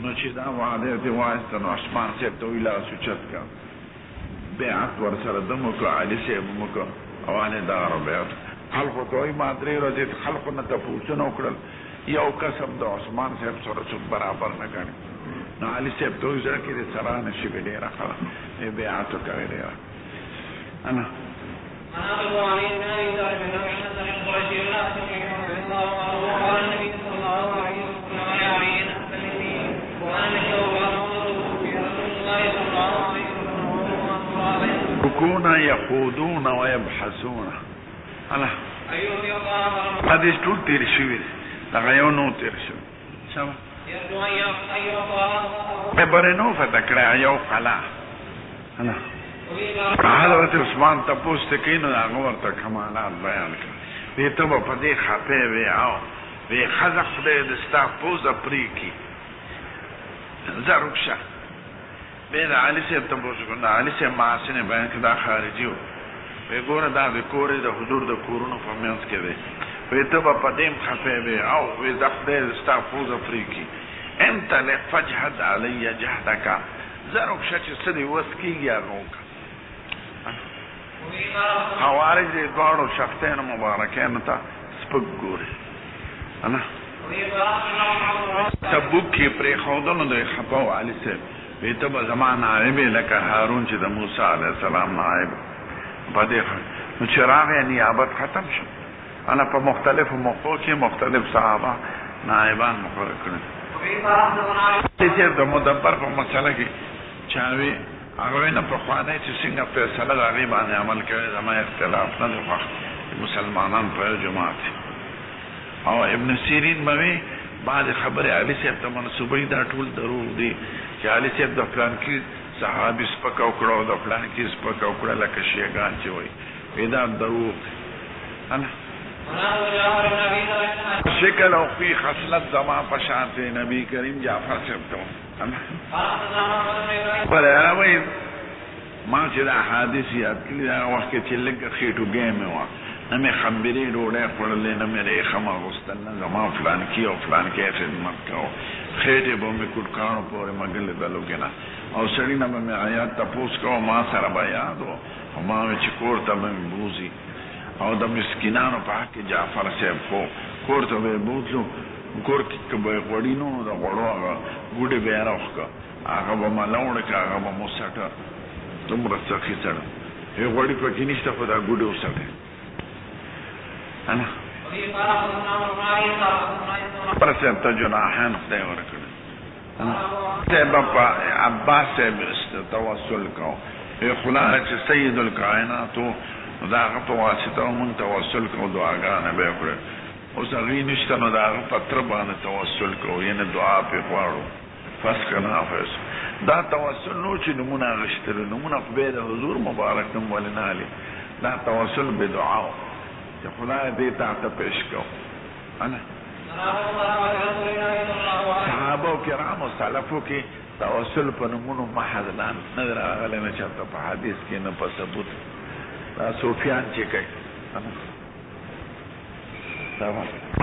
نو چې دا وعده دې وایسته نو عثمان صاحب ته وایي لاس اوچت کړه بیعت ورسره دم وکړه علي صاحب هم وکړه او انهدار بیعت خلقو ته وایي ما درې ورځې خلقو نه تپوسونه وکړل یو قسم د عثمان صاحب سره څوک برابر نه ګڼي نو علي صاحب ته وایي زړه کې دې سره نشي ډېره ښه بیعت وکړې ډېره انا يكون يخوضون ويبحثون الله حدیث ټول تیر شوی دا یو نو تیر شوی شابه په برنو فتکړه یو قلا الله حضرت عثمان تاسو ته کینو هغه ورته کمالات بیان کړ دې ته په دې خپه وی او وی خزق دې د ستا پوزه پری کی زروکشه به د علي صاحب ته وګورئ علي صاحب ماسنه بیان کړه خارجي و به ګوره دا د کورې د حضور د کورونو په منځ کې دی وی ته په دې خپه وی او وی دغه ستا پوزه پری کی انت لفجهد علی جهدک زروکشه چې سړي وسکیږي هغه خوارج دې دوړو شختین مبارکین ته سپک ګوري انا تبوک کې پرې خودونو د خپاو علي صاحب وی ته به زمان نائب لکه هارون چې د موسی علیه السلام نائب په دې نو چې راغی نیابت ختم شو انا په مختلفو موقعو کې مختلف صحابه نائبان مقرر کړل چې د مدبر په مسله کې چاوي هغه نه په خوانه چې څنګه فیصله راغی باندې عمل کوي زما اختلاف نه دی مسلمانان په جماعت او ابن سیرین باندې بعد خبره علي صاحب ته منسوبې دا ټول دروغ دي چې علي صاحب د پلان کې صحابي سپک او کړو د پلان کې سپک او کړه لکه شیګان چې وای دا دروغ انا شکل او فی خصلت زما پشانت نبی کریم جعفر صاحب ته انا پر راوي ما چې د حادث یاد کړی دا وخت چې لږه خېټو ګیم و نه مې خبرې ډوډۍ خوړلې نه مې خمه غوستل نه زما فلان کې او فلان کې خدمت کوو خېټې به مې کوټ کانو پورې مګل دلو کې نه او سړی نه مې آیات تپوس کوو ما سره به یاد و او ما وې چې کور ته به مې بوځي او د مسکینانو په حق کې جعفر صاحب خو کور ته به یې بوتلو کور کې که به یې غوړي نه د غوړو هغه ګوډې به یې راوښکه هغه به ما لوړه کړه هغه به مو سټه دومره سخي سړه یې غوړي پکې نشته خو دا ګوډې وسټه پر صاحب ته جناحان خدای ورکړي صاحب په عباس صاحب توسل کوو خدای چې سید الکائنات دا هغه په واسطه مونږ توسل کوو دعاګانې به یې وکړې اوس هغې نشته نو د هغه په تره باندې توسل کوو یعنې دعا پرې غواړو فسکنا فیس دا توسل نو چې نمونه اخیستلو نمونه خو بیا د حضور مبارک نوم ولې نه هلي دا توسل بدعاو چې خدای دې تا ته پیش کوو صحابه کرامو سلفو کې توسل په نومونو محض نه دی راغلی نه چېرته په حدیث کې نه په ثبوت دا صوفیان چې کوي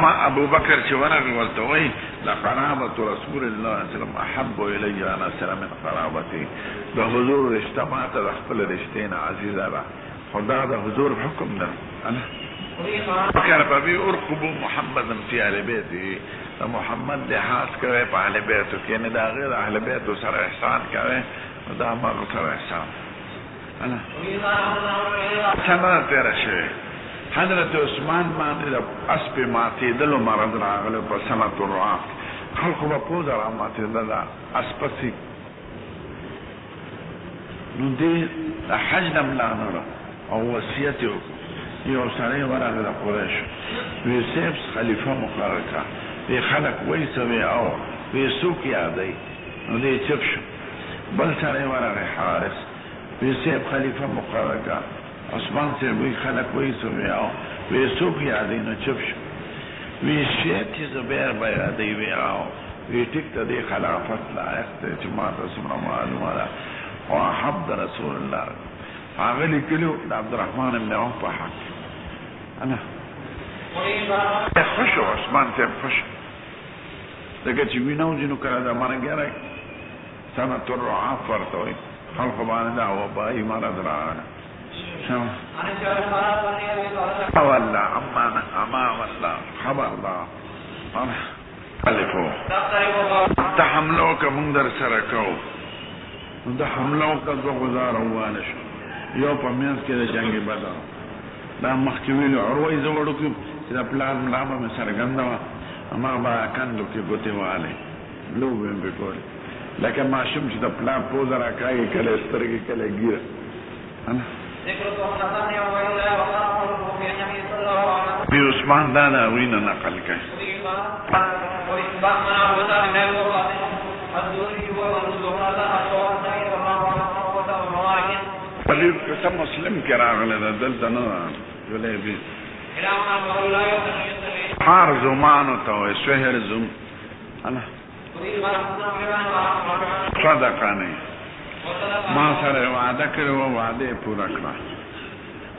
ما ابو بکر چې ورغی ورته وایي لقرابة رسول الله صلی الله علیه وسلم احب الی ان اصل من قرابتي د حضور رشته ماته د خپل رشتې نه عزیزه ده خدا د حضور حکم ده فکر پبی ارقبو محمد فی اهل بیته محمد لحاظ کوي په اهل بیتو کې نه دا غیر اهل بیتو سره احسان کوي دا مغه سره احسان څنګه تیر شي حضرت عثمان باندې د اسب ماتې دلو مرض راغله په سنت الرعاف خلق په پوزه را ماتې دلا اسپسی نو دې حج دم لاندې او وصیت you سړی ورغله the Quraysh we safe خلیفہ مقرر کړ دې خلک وایي سوي او وی څوک یادای نو دې چپ شو بل سړی ورغله حارس وی سیف خلیفہ مقرر کړ عثمان سے وی خلق وی سوي او وی څوک یادای نو چپ شو وی شیخ زبیر به یادای وی او وی ټیک ته دې خلافت لایق ته چې ما تاسو معلومه ده او حب رسول الله هغه لیکلو د عبدالرحمن بن عوف په حق انا خوش عثمان صاحب خوش دغه چې ویناو جنو کړه دا مرګره سنت الرعاف ورته وي خلق باندې دا وبای مرض راغله والله اما والله خبر الله انا الفو ته حملو کوم در سره کو د حملو کا غزار روانه شو یو په میانس کې د جنگ بدر دا مخکې ویلو اروي زوړو کې چې د پلان ملامه مې سرګنده وه اما با کندو کې ګوتې والی لوبې مې پې کولې لکه ماشوم چې د پلان پوزه راکاږي کله سترګې کله ګیره بي عثمان دا د هغوی نه نقل کوي پدې قسم مسلم کې راغلی ده دلته نه ویلی بي حار زمانو ته وایي سحر زم صدقانې ما سره وعده کړې وه وعده یې پوره کړه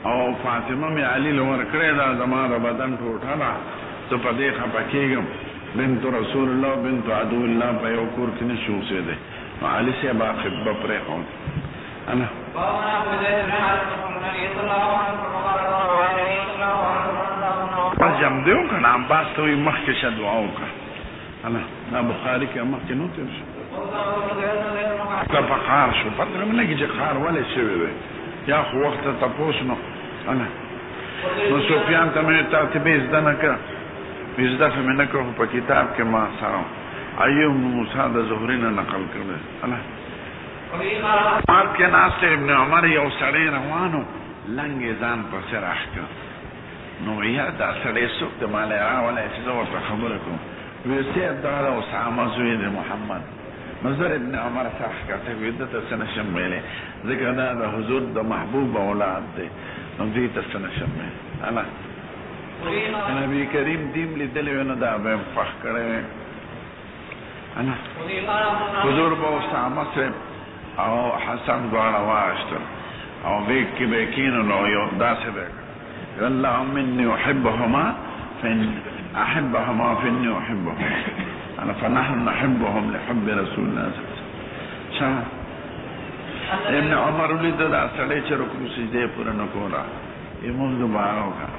او فاطمه مې علي له ورکړې ده زما د بدن ټوټه ده زه په دې خفه کېږم بنت رسول الله بنت عدو الله په یو کور کې نه شي اوسېدی نو علي صاحب خطبه پرېښود انا جم دیو کنه عباس ته وایي مخکې شه دعا وکړه انا دا بخاري کې مخکې نو تېر شو که په خار شو پته مې لګي چې خار ولې شوی دی یا خو وخت ته تپوس نو انا نو سفیان ته مې ترتیبې زده نه کړه زده خو مې نه کړه په کتاب کې ما سره ایوب موسی د زهري نه نقل کړی انا مات کې ناست ابن عمر یو سړی روانو لنګې ځان پسې راښکه نو یا دا سړی څوک د مالی راولی چې زه ورته خبره کوم وی صاحب دا د اسامه زوی د محمد نظر ابن عمر څخه ښکته وي ده ته څه نشم ویلی ځکه دا د حضور د محبوب اولاد دی نو دوی ته څه نشم ویلی انا نبي کریم دیم لیدلی وی نو دا به یم خوښ کړی وی انا حضور به اسامه صاحب او حسن دواړه واخیستل او غیږ کې به یې کېنولو او یو داسې به یې کړه اللهم اني احبهما احبهما فاني احبهما انا فنحن نحبهم لحب رسول الله صلى الله عليه وسلم ابن عمر ولید دا سړی چې رکوع سجده پوره نه کوله یې مونږ دوباره وکړه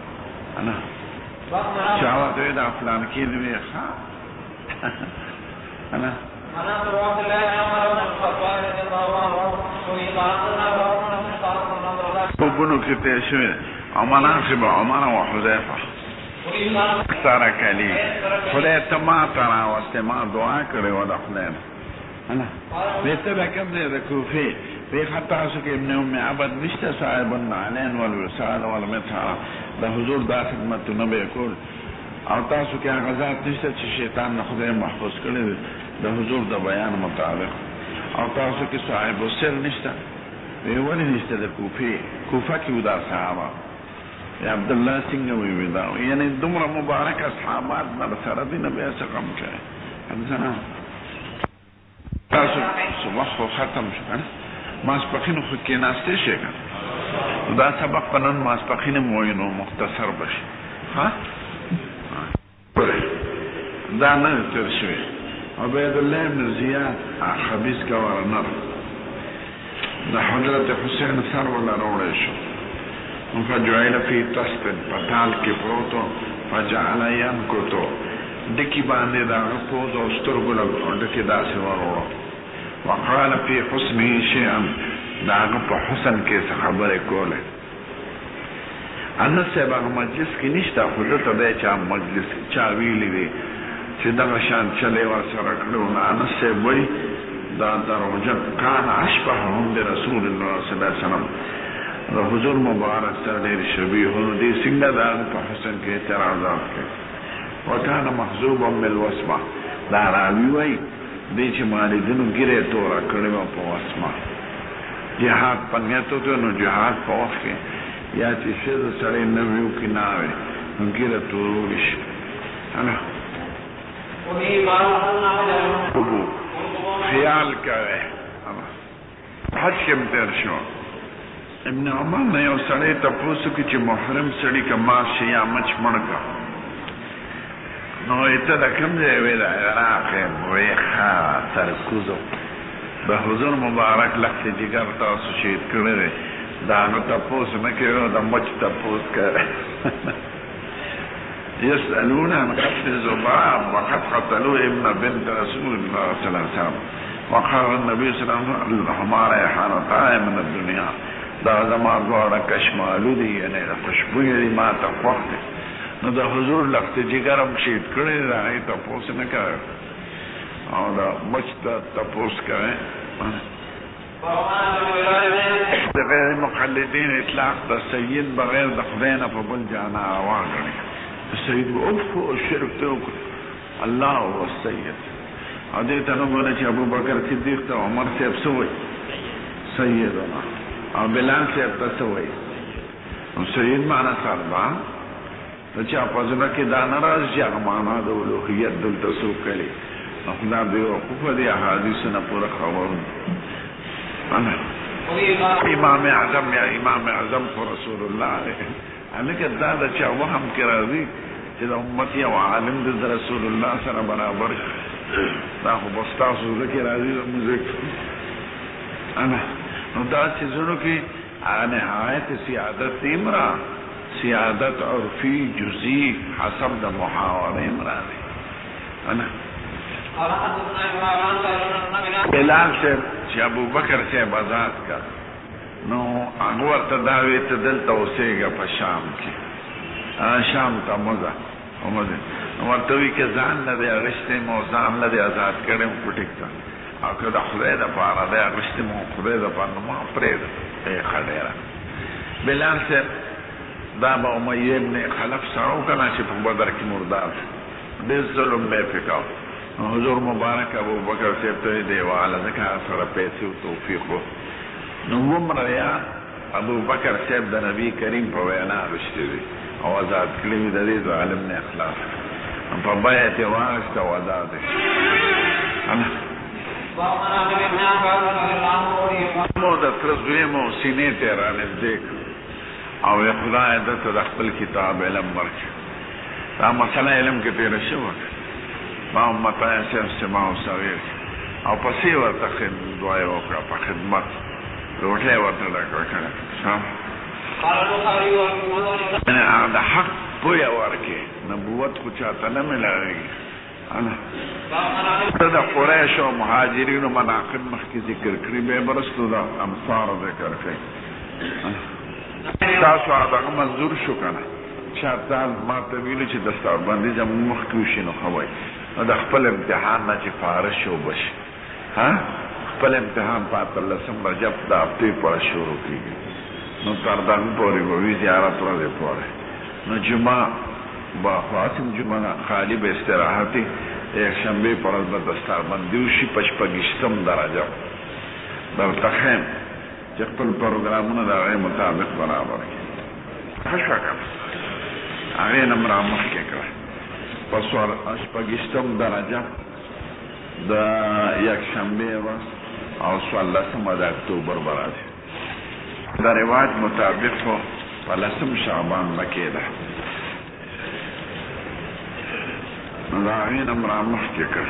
انا چا ورته دا فلان کې دی ښه انا وبنو کې ته شوی او مناقب عمر او حذیفه سره کلی خدای ته ما ترا واستما دعا کړې و د خدای انا بیت به کوم دې د کوفه په خطا شو کې ابن ام عبد نشته صاحب العلن والوصال والمتع د حضور د خدمت نه به کول او تاسو کې هغه ذات نشته چې شیطان نه خدای محفوظ کړي د حضور د بیان مطابق او تاسو کې صاحب السر نشته وی ولې نشته د کوفه کې ودا صحابه یا عبد الله څنګه وی دا یعنی دومره مبارک اصحابات نه سره دي نه به څه کم کوي حدثنا تاسو صبح ختم شو ما سپخینو خو کې ناشته شي دا سبق پنن ما سپخینه موینو مختصر بشي ها دا نه تر شوی عبید الله بن زیاد خبیث گورنر دا حضرت حسین سر ولا روڑے شو فجعل فی تست پتال کی پروتو فجعل ینکتو ڈکی باندے دا پوز او سترگو لگو ڈکی دا سی وروڑو وقال فی حسنی شیئن دا پا حسن کیسا خبر کولے انس سے باغ مجلس کی نشتا خودتا دے چا مجلس چا ویلی دی چې دغه شان چلے ور سره کړو نه انس سے وای دا دروجه کان اشبههم برسول الله صلی الله علیه وسلم د حضور مبارک سره ډیر شبیه هو دي څنګه دا په حسن کې اعتراضات کوي وکانه محذوبا من الوسمه دا راوی وای دې چې مالې دنو ګیره تورا کړو په وسمه جهاد پنهته ته نو جهاد په وخت کې یا چې څه سره نه ویو کې نه وي نو ګیره تورول شي انا خیال کرے حج کم تیر شو ابن عمر نے یو سڑے تپوسو کی چی محرم سڑی کا ماش یا مچ مڑکا نو ایتا دا کم دے ویدہ عراق ویخا ترکوزو دا حضور مبارک لخت جگر تاسو شید کرے دا نو تپوسو نکیو دا مچ تپوس کرے يسألون عن قتل الذباب وقد قتلوا ابن بنت رسول الله صلى الله عليه وسلم وقال النبي صلى الله عليه وسلم ہمارا حالتا ہے من الدنیا دا زمان دوارا کشمالو دی یعنی دا خوشبوی دی ما تفوق دی نو دا حضور لخت جگرم شید کرے دا ای تپوس نکر او دا مچ دا تپوس کرے دا غیر مقلدین اطلاق دا سید بغیر دا خدین پا بل جانا آوان کرنے سید و افو شرک توکر اللہ و سید او دیتا نگونا چی ابو بکر صدیق تا عمر سیب سوئی سیدنا او بلال سیب تا سوئی سید معنی سربا چی اپازنا کی دانا راز جاگ معنی دا الوحیت دل تسوک کلی اخدا بے وقوف دی احادیثنا پورا خبر امام اعظم یا امام اعظم کو رسول اللہ علیہ انکه دا د چا وهم کې راځي چې د امت یو عالم د رسول الله سره برابر دا خو بستاسو کې راځي د موزیک انا نو دا چې زړه کې نهایت سیادت امرا سیادت عرفی جزئی حسب د محاوره امرا انا بلال سے چې ابو بکر سے آزاد کا نو هغه ورته دا وی ته دلته اوسېږه په شام کې شام ته مزه نو ورته وی کې ځان نه دی اغشتې مو ځان نه دی آزاد کړم پټیک ته او که د خدای د پاره دی اغشتې مو خدای د پاره ما پرېږده خډېره بلال صاحب دا به امیه ابن خلف سره وکړه چې په بدر کې مردار ډېر ظلم به یې وکړ نو حضور مبارک ابو بکر صاحب ته دیواله ځکه سره پیسې او توفیق و نو عمر یا ابو بکر صاحب د نبی کریم په وینا رښتې دي او آزاد کړي د دې عالم نه اخلاص په بیعت واسطه او آزاد انا مو د ترزوی مو سینې ته رانږدې او خدای د خپل کتاب علم ورکړي دا مسله علم کې تیر شوه ما امتای صاحب سما او صغیر او پسې ورته دعا وکړه په خدمت روټه ورته ډکړه قال البخاري ومسلم انا د حق پویا ورکه نبوت خو چاته نه ملاوي انا دا قریش او مهاجرین او مناقب مخکې ذکر کړی به برستو دا امصار ذکر کړی تاسو هغه منظور شو کنه شاته ما ته ویل چې دستار باندې زموږ مخکې شنو خوای دا خپل امتحان نه چې فارغ شو بش ها خپل امتحان په لسم رجب دا په پر شروع کیږي نو تر دا پورې وې زیارت راځي پورې نو جمعه با خاتم جمعه خالی به استراحتي یک شنبه پر ورځ دستار باندې وشي پشپګشتم درجه دا تخم چې خپل پروګرامونه د هغه مطابق برابر کړي خوشاله هغه نمبر مخکې کړ پس ور پشپګشتم درجه د یک شنبه ورځ او 16 اکتوبر برابر دا روایت مطابق په 15 شعبان مکه ده دا غین امر مخکې کړ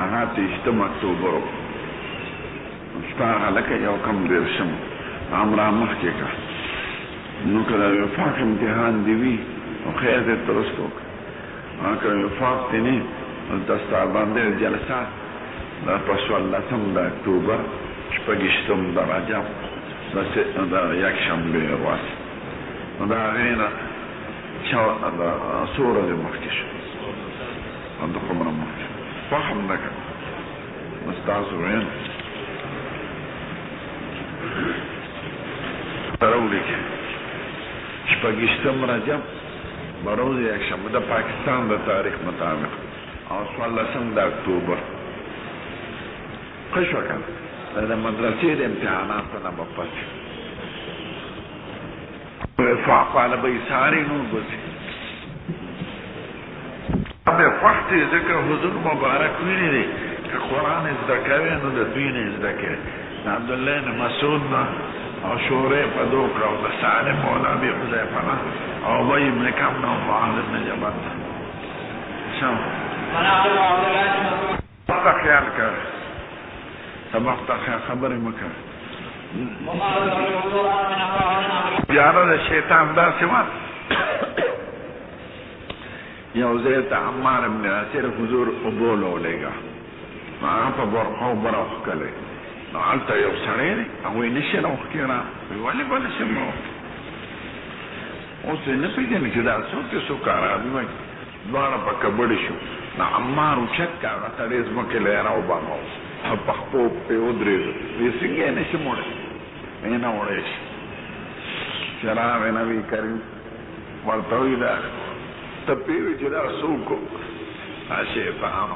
هغه 30 اکتوبر ستا لکه یو کم درشم امر مخکې کړ نو کله یو فاق امتحان دی وی او خیر دې درست وک هغه یو فاق دی نه دستا باندې جلسات دا په 16 اکتوبر شپږشتم درجه دا یک شنبه ورځ دا غینا چا دا سوره دې مخکې شو انت خبره مخکې فهم لك مستعصرين تراولك شپږشتم رجب بروز یک شنبه د پاکستان د تاریخ مطابق او 16 اکتوبر قشوه کن دا مدرسې د امتحاناتو نه بپس وفاق على بيساري نور بسي ابه وقت ذکر حضور مبارک ویني دي که قرآن ازدکوی نو د دوی نه ازدکوی عبدالله بن مسعود او شورې په دوکړه او د سالم مولا ابي حذيفه او ابي بن كعب او معاذ بن جبل شو انا خیال کړ سبق ته خبرې مکه یاره د شیطان داسې وه یو ځای ته عمار بن یاسر حضور اوبه ولېږه نو هغه په برخه اوبه راوښکلی نو هلته یو سړی دی هغوی نشي راوښکي را ولې به نشم راوښکي اوس یې نه پېژني چې دا څوک دی څوک عربي وایي دواړه په کبړې شو نو عمار اوچت کړه هغه سړی ځمکې له یاره وباغه په خپو پې ودرېږه ویې څنګه یې نشم وړی یې نه وړی شي چې راغی نبي کریم ورته وایي دا ته پوهېږې چې دا څوک و دا شیطان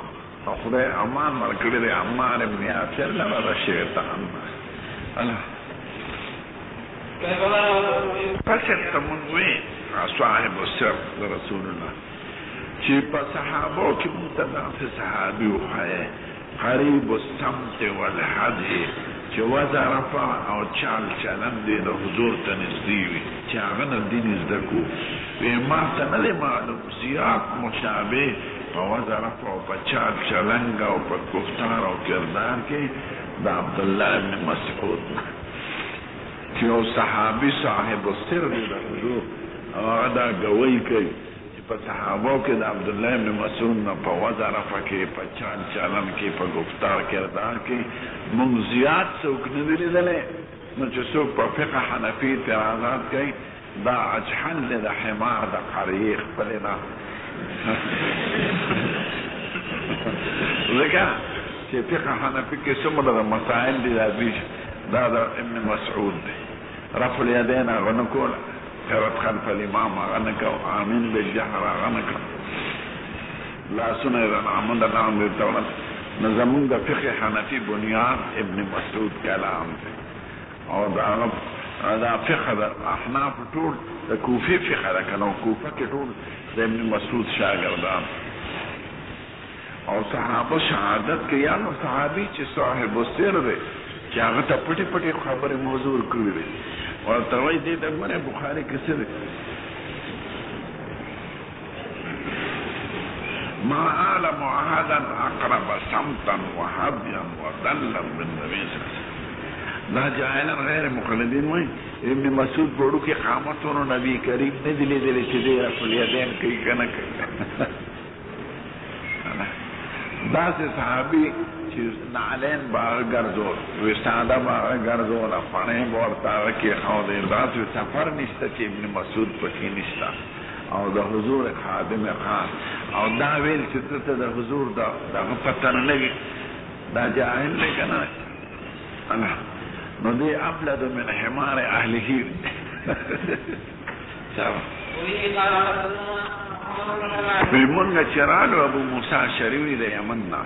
او خدای امان ورکړی دی عمار ابن یاسر لره د شیطان پس ته مونږ وایي صاحب السر د رسول الله چې په صحابو کې مونږ ته داسې صحابي وښایې قریب السمت والهدي چې وضع رفع او چال چلن دی د حضور ته نږدې وي چې هغه نه دین زده کړو وایي ما ته نه دی معلوم زیات مشابه په وضع رفع او په چال چلنګ او په گفتار او کردار کې د عبدالله ابن مسعود چې یو صحابي صاحب السر دی د حضور او هغه دا ګویي کوي په صحابو کې د عبدالله ابن مسعود نه په وضع رفع کې په چال چلن کې په گفتار کردار کې مونږ زیات څوک نه دي لیدلی نو چې څوک په فقه حنفي اعتراضات کوي دا اجحل دی د حمار د قریې خپلې نه ځکه چې فقه حنفي کې څومره د مسائل دي دا د ابن مسعود دی رفع الیدین هغه نه کوله قرأت خلف الامام هغه نه کو آمین بالجهر هغه نه کو لاسونه یې رانعمد نام ورته وړل نو زمونږ د فقه حنفي بنیاد ابن مسعود کلام دی او دا فقه د احناف ټول د کوفي فقه ده که نو کوفه کې ټول د ابن مسعود شاګردان او صحابه شهادت کوي یا نو صحابي چې صاحب السر دی چې هغه ته پټې پټې خبرې موضوع کړي دي ورته وایي دې د ګوره بخاري کې څه دی ما أعلم أحدا أقرب صمتا وهديا ودلا بالنبي صلى الله عليه وسلم دا جاهلان غیر مقلدین وای ابن مسعود بڑو کی قامتونو نبی کریم نه دلی دلی چې دی رسول یادین کوي کنه دا سه صحابي چې نعلین باغ ګرځول وساده باغ ګرځول افغانه ورته کې خو دې رات سفر نشته چې ابن مسعود پکې نشته او د حضور خادم خاص او دا ویل چې ته د حضور دا پته نه لګي دا جاهل نه کنه انا نو دې ابلد من حمار اهله چاو بالمنگا چرالو ابو موسیٰ شریوی دے یمننا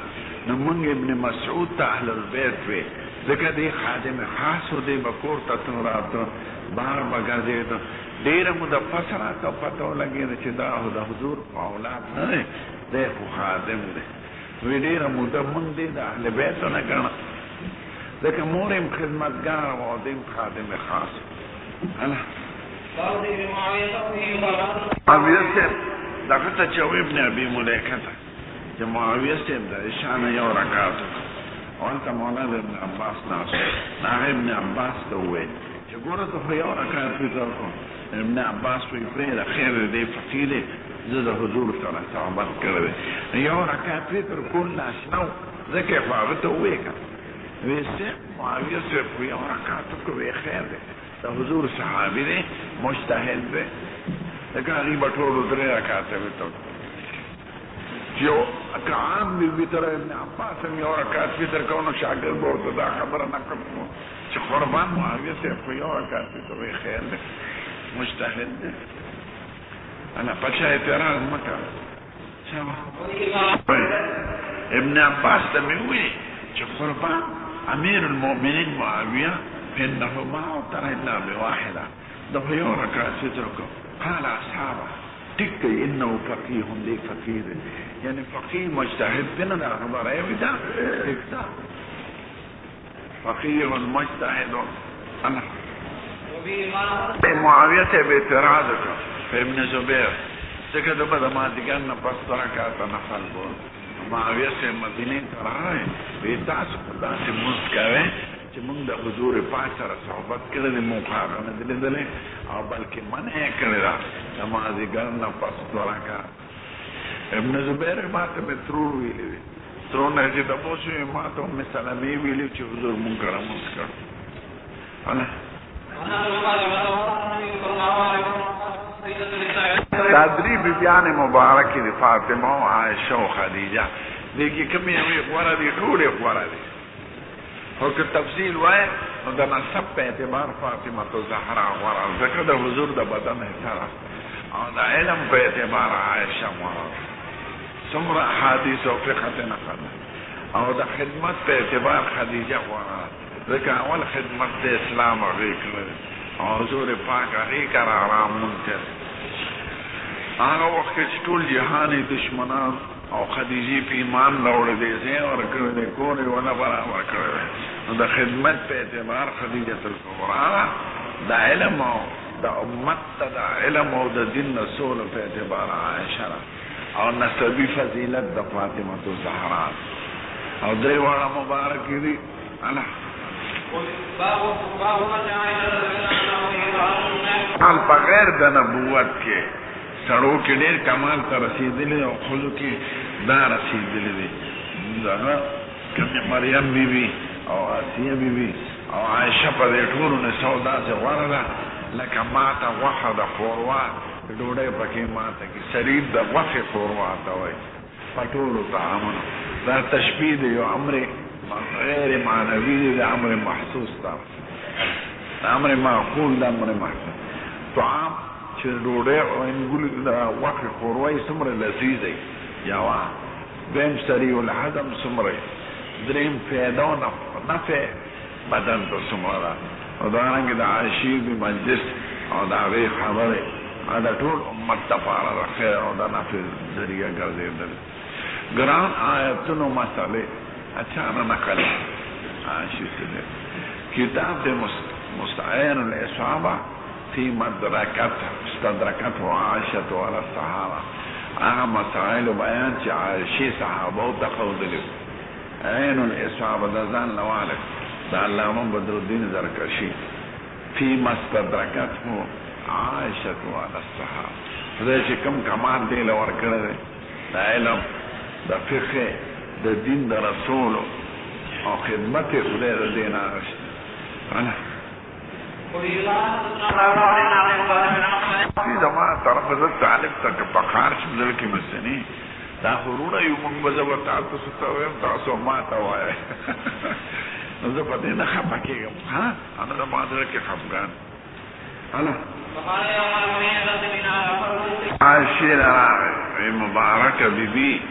نمونگ ابن مسعود تا اہل البیت وی ذکر دی خادم خاصو دی بکور تا توراتو بار بگر دیتو دیر مدى پسراتو پتو لگی دا چی داہو دا حضور پاولاد ندے دے خو خادم دے وی دیر مدى من دی دا اہل بیتو نکرنا ذکر موریم خدمتگار و دیم خادم خاص اللہ معاویہ سے دغه چوي ابن ابي مليكه چې معاويه سیم د شان یو رکعت او انت مولانا ابن عباس ناس نه ابن عباس ته وې چې ګوره ته یو رکعت پیدا کو ابن عباس په پرې خیر دې فقیر زه د حضور سره صحبت کړې یو رکعت پیدا کول ناشنو ځکه هغه ته وې وې سه معاويه سره یو رکعت کوي خیر دې د حضور صحابي دې مجتهد دې لکه هغه بټولو درې رکعاته وته یو عام بي تر ابن عباس یو رکعت فطر کوو شاګرد ورته دا خبره نکړو چې قربان معاویه ته په یو رکعت فطر وی خیر ده مجتهد ده انا پچا اعتراض مکه ابن عباس ته وی چې قربان امیر المؤمنین معاویه انه ما ترى الا بواحده ده یو رکعت فطر کوو قال اصحابه تك انه فقيه لي فقير يعني فقيه مجتهد بنا خبر ايه ده فقيه مجتهد انا معاويه باعتراض ابن زبير څنګه د بده ما دګان په سرکات نفل بو معاويه سے مدینه ته راغی به تاسو په داسې مسکوي چې موږ د حضور پاک سره صحبت کړل مو هغه نه دلې او بلکې منع کړی را نمازګر نه پس ورکا ابن زبیر ماته مترو ویلې څونه چې تاسو یې ماته مثالمي ویلې چې حضور مونږ کرام وکړ انا تدریب بیان مبارک دی فاطمه او عائشه او خدیجه دغه کومې غوړه دي ټول غوړه دي او که تفصیل وای نو د نسب په اعتبار فاطمه الزهرا غوړه ذکر د حضور د بدن احترا او د علم په اعتبار عائشه غوړه څومره حدیث او فقه نقل او د خدمت په اعتبار خدیجه غوړه ځکه اول خدمت د اسلام او غیکل او حضور پاک هغه کرا آرام منتر هغه وخت چې ټول جهاني دشمنان او خدیجه په ایمان راوړل دي زه ورکړل دي کورې ولا برابر کړل نو د خدمت په اعتبار خدیجه الکبرى د علم او د امت د علم او د دین رسول په اعتبار عائشه او نسبی فضیلت د فاطمه الزهرا او درې واړه مبارک دي انا حال بغیر د نبوت کې سړو کې ډېر کمال ته رسیدلی او خلو کې دا رسیدلی دي دغه کومه مریم بیبي او آسیه بیبي او عائشه په دې ټولو نه سودا څه غوړه ده لکه ماته غوښه د ښوروا ډوډۍ پکې ماته کې شریف د غوښې ښوروا ته وایي په ټولو طعامونو دا تشبیه دی یو امر غیر معنوي دی د امر محسوس ده د امر معقول د امر محسوس طعام چې ډوډۍ او انګول د غوښې ښوروا یې څومره لذیذ دی یوه دویم سریع الهضم څومره دریم فایده او نفع بدن ته څومره ده او دارنګه د عائشې بي مجلس او د هغې خبرې دا ټول امت دپاره د خیر او د نفع ذریعه ګرځېدل ګران آیتونو مسئلې اچھا نه نقل عائشې سے کتاب د مستعین الاصابه فی مدرکت استدرکت عائشة على الصحابه هغه مسائل بیان چې عائشې صحابه ته ښودلي عین الاصابه د ځان لواله علامہ بدر الدین زرکشی فی مستدرکته عائشة علی الصحابه خدای چې کوم کمال دی له ورکړی دی د علم د فقه د دین د رسول او خدمت خدای د دین اغشت انا فی زمان طرف زد تعلیم تک پخار شمدل کی مسنی دا خورونه یو منگ بزبر تاسو ستویم تاسو ما توائی نو زه په دې نه خفه کېږم ها انا د مادر کې خفګان انا عائشة راغی مبارک بیبی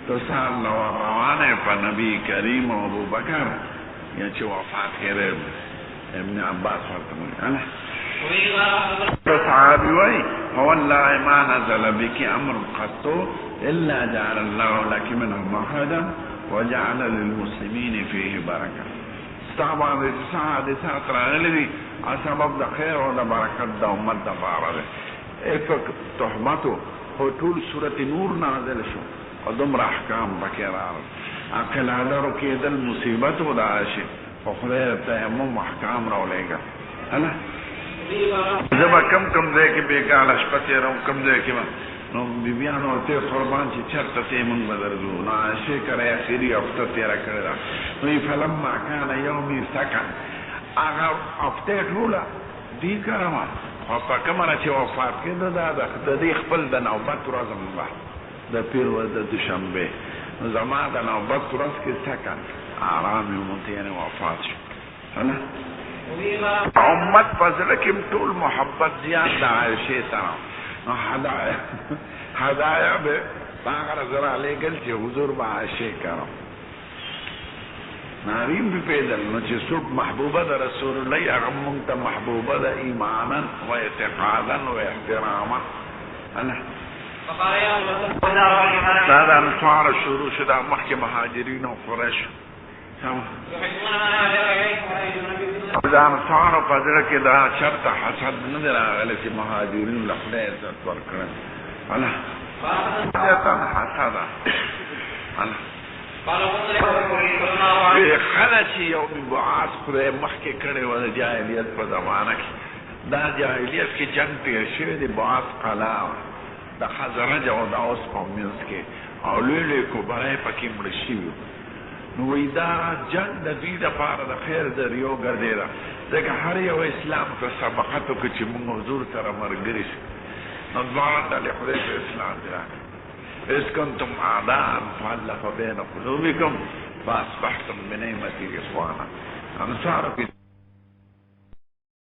تسال لو روانه په نبی کریم او ابو بکر یا چې وفات کړي ابن عباس ورته انا صحابي وای والله ما نزل بك امر قط الا جعل الله لك منه مخرجا وجعل للمسلمين فيه بركه طبعا سعادة راغلي سبب د خیر او د برکت د امت د پاره ده ایک تهمتو په ټول سورته نور نازل شو او دومره احکام پکې راغلل عقل هدرو کېدل مصیبت و د عاشق خو خدای تیمم احکام راولېږه انا زه به کم ځای کې بېګاله شپه تېروم کم ځای کې نو بیبیانو ته قربان چې چرته ته مونږ به درځو نو عاشق کرے اخري هفته تېره کړې ده نو فلما کان یومي سکن هغه هفته ټوله دې کړمه خو په کومه نه چې وفات کېده دا د دې خپل د نوبت ورځ به د پیر ورځ د دوشنبې نو زما د نوبت ورځ کې سکن آرام یې ومونته یعنې وفات شو نه امت په زړه کې ټول محبت زیات د عایشې سره هدایا به هغه زرا لګل چې حضور به عاشق کړو نارین به پیدل نو چې څوک محبوبه د رسول الله هغه مونږ ته محبوبه د ایمانا و اعتقادا و احتراما انا دا د انصار شروع شو د مخکې مهاجرین او قریش دا انصار په ځړه کې دا چرته حسد نه دی راغلی چې مهاجرین له خدای عزت ورکړل انا حسد انا خله چې یو بعاث خدای مخکې کړی و د جاهلیت په زمانه کې دا جاهلیت کې جنګ تېر شوی دی بعاث قلعه د خزرج او د اوس په منځ کې او لوی لوی کبرای پکې مړه شوي نو وایي دا جنګ د دوی دپاره د خیر ذریعو ګرځېده ځکه هر یو اسلام ته سبقت وکړو چې موږ حضور سره ملګري شو نو دواړه ډلې خدای په اسلام دی راکړي إذ كنتم أعداء فألف بين قلوبكم فأصبحتم بنعمته إخوانا انصار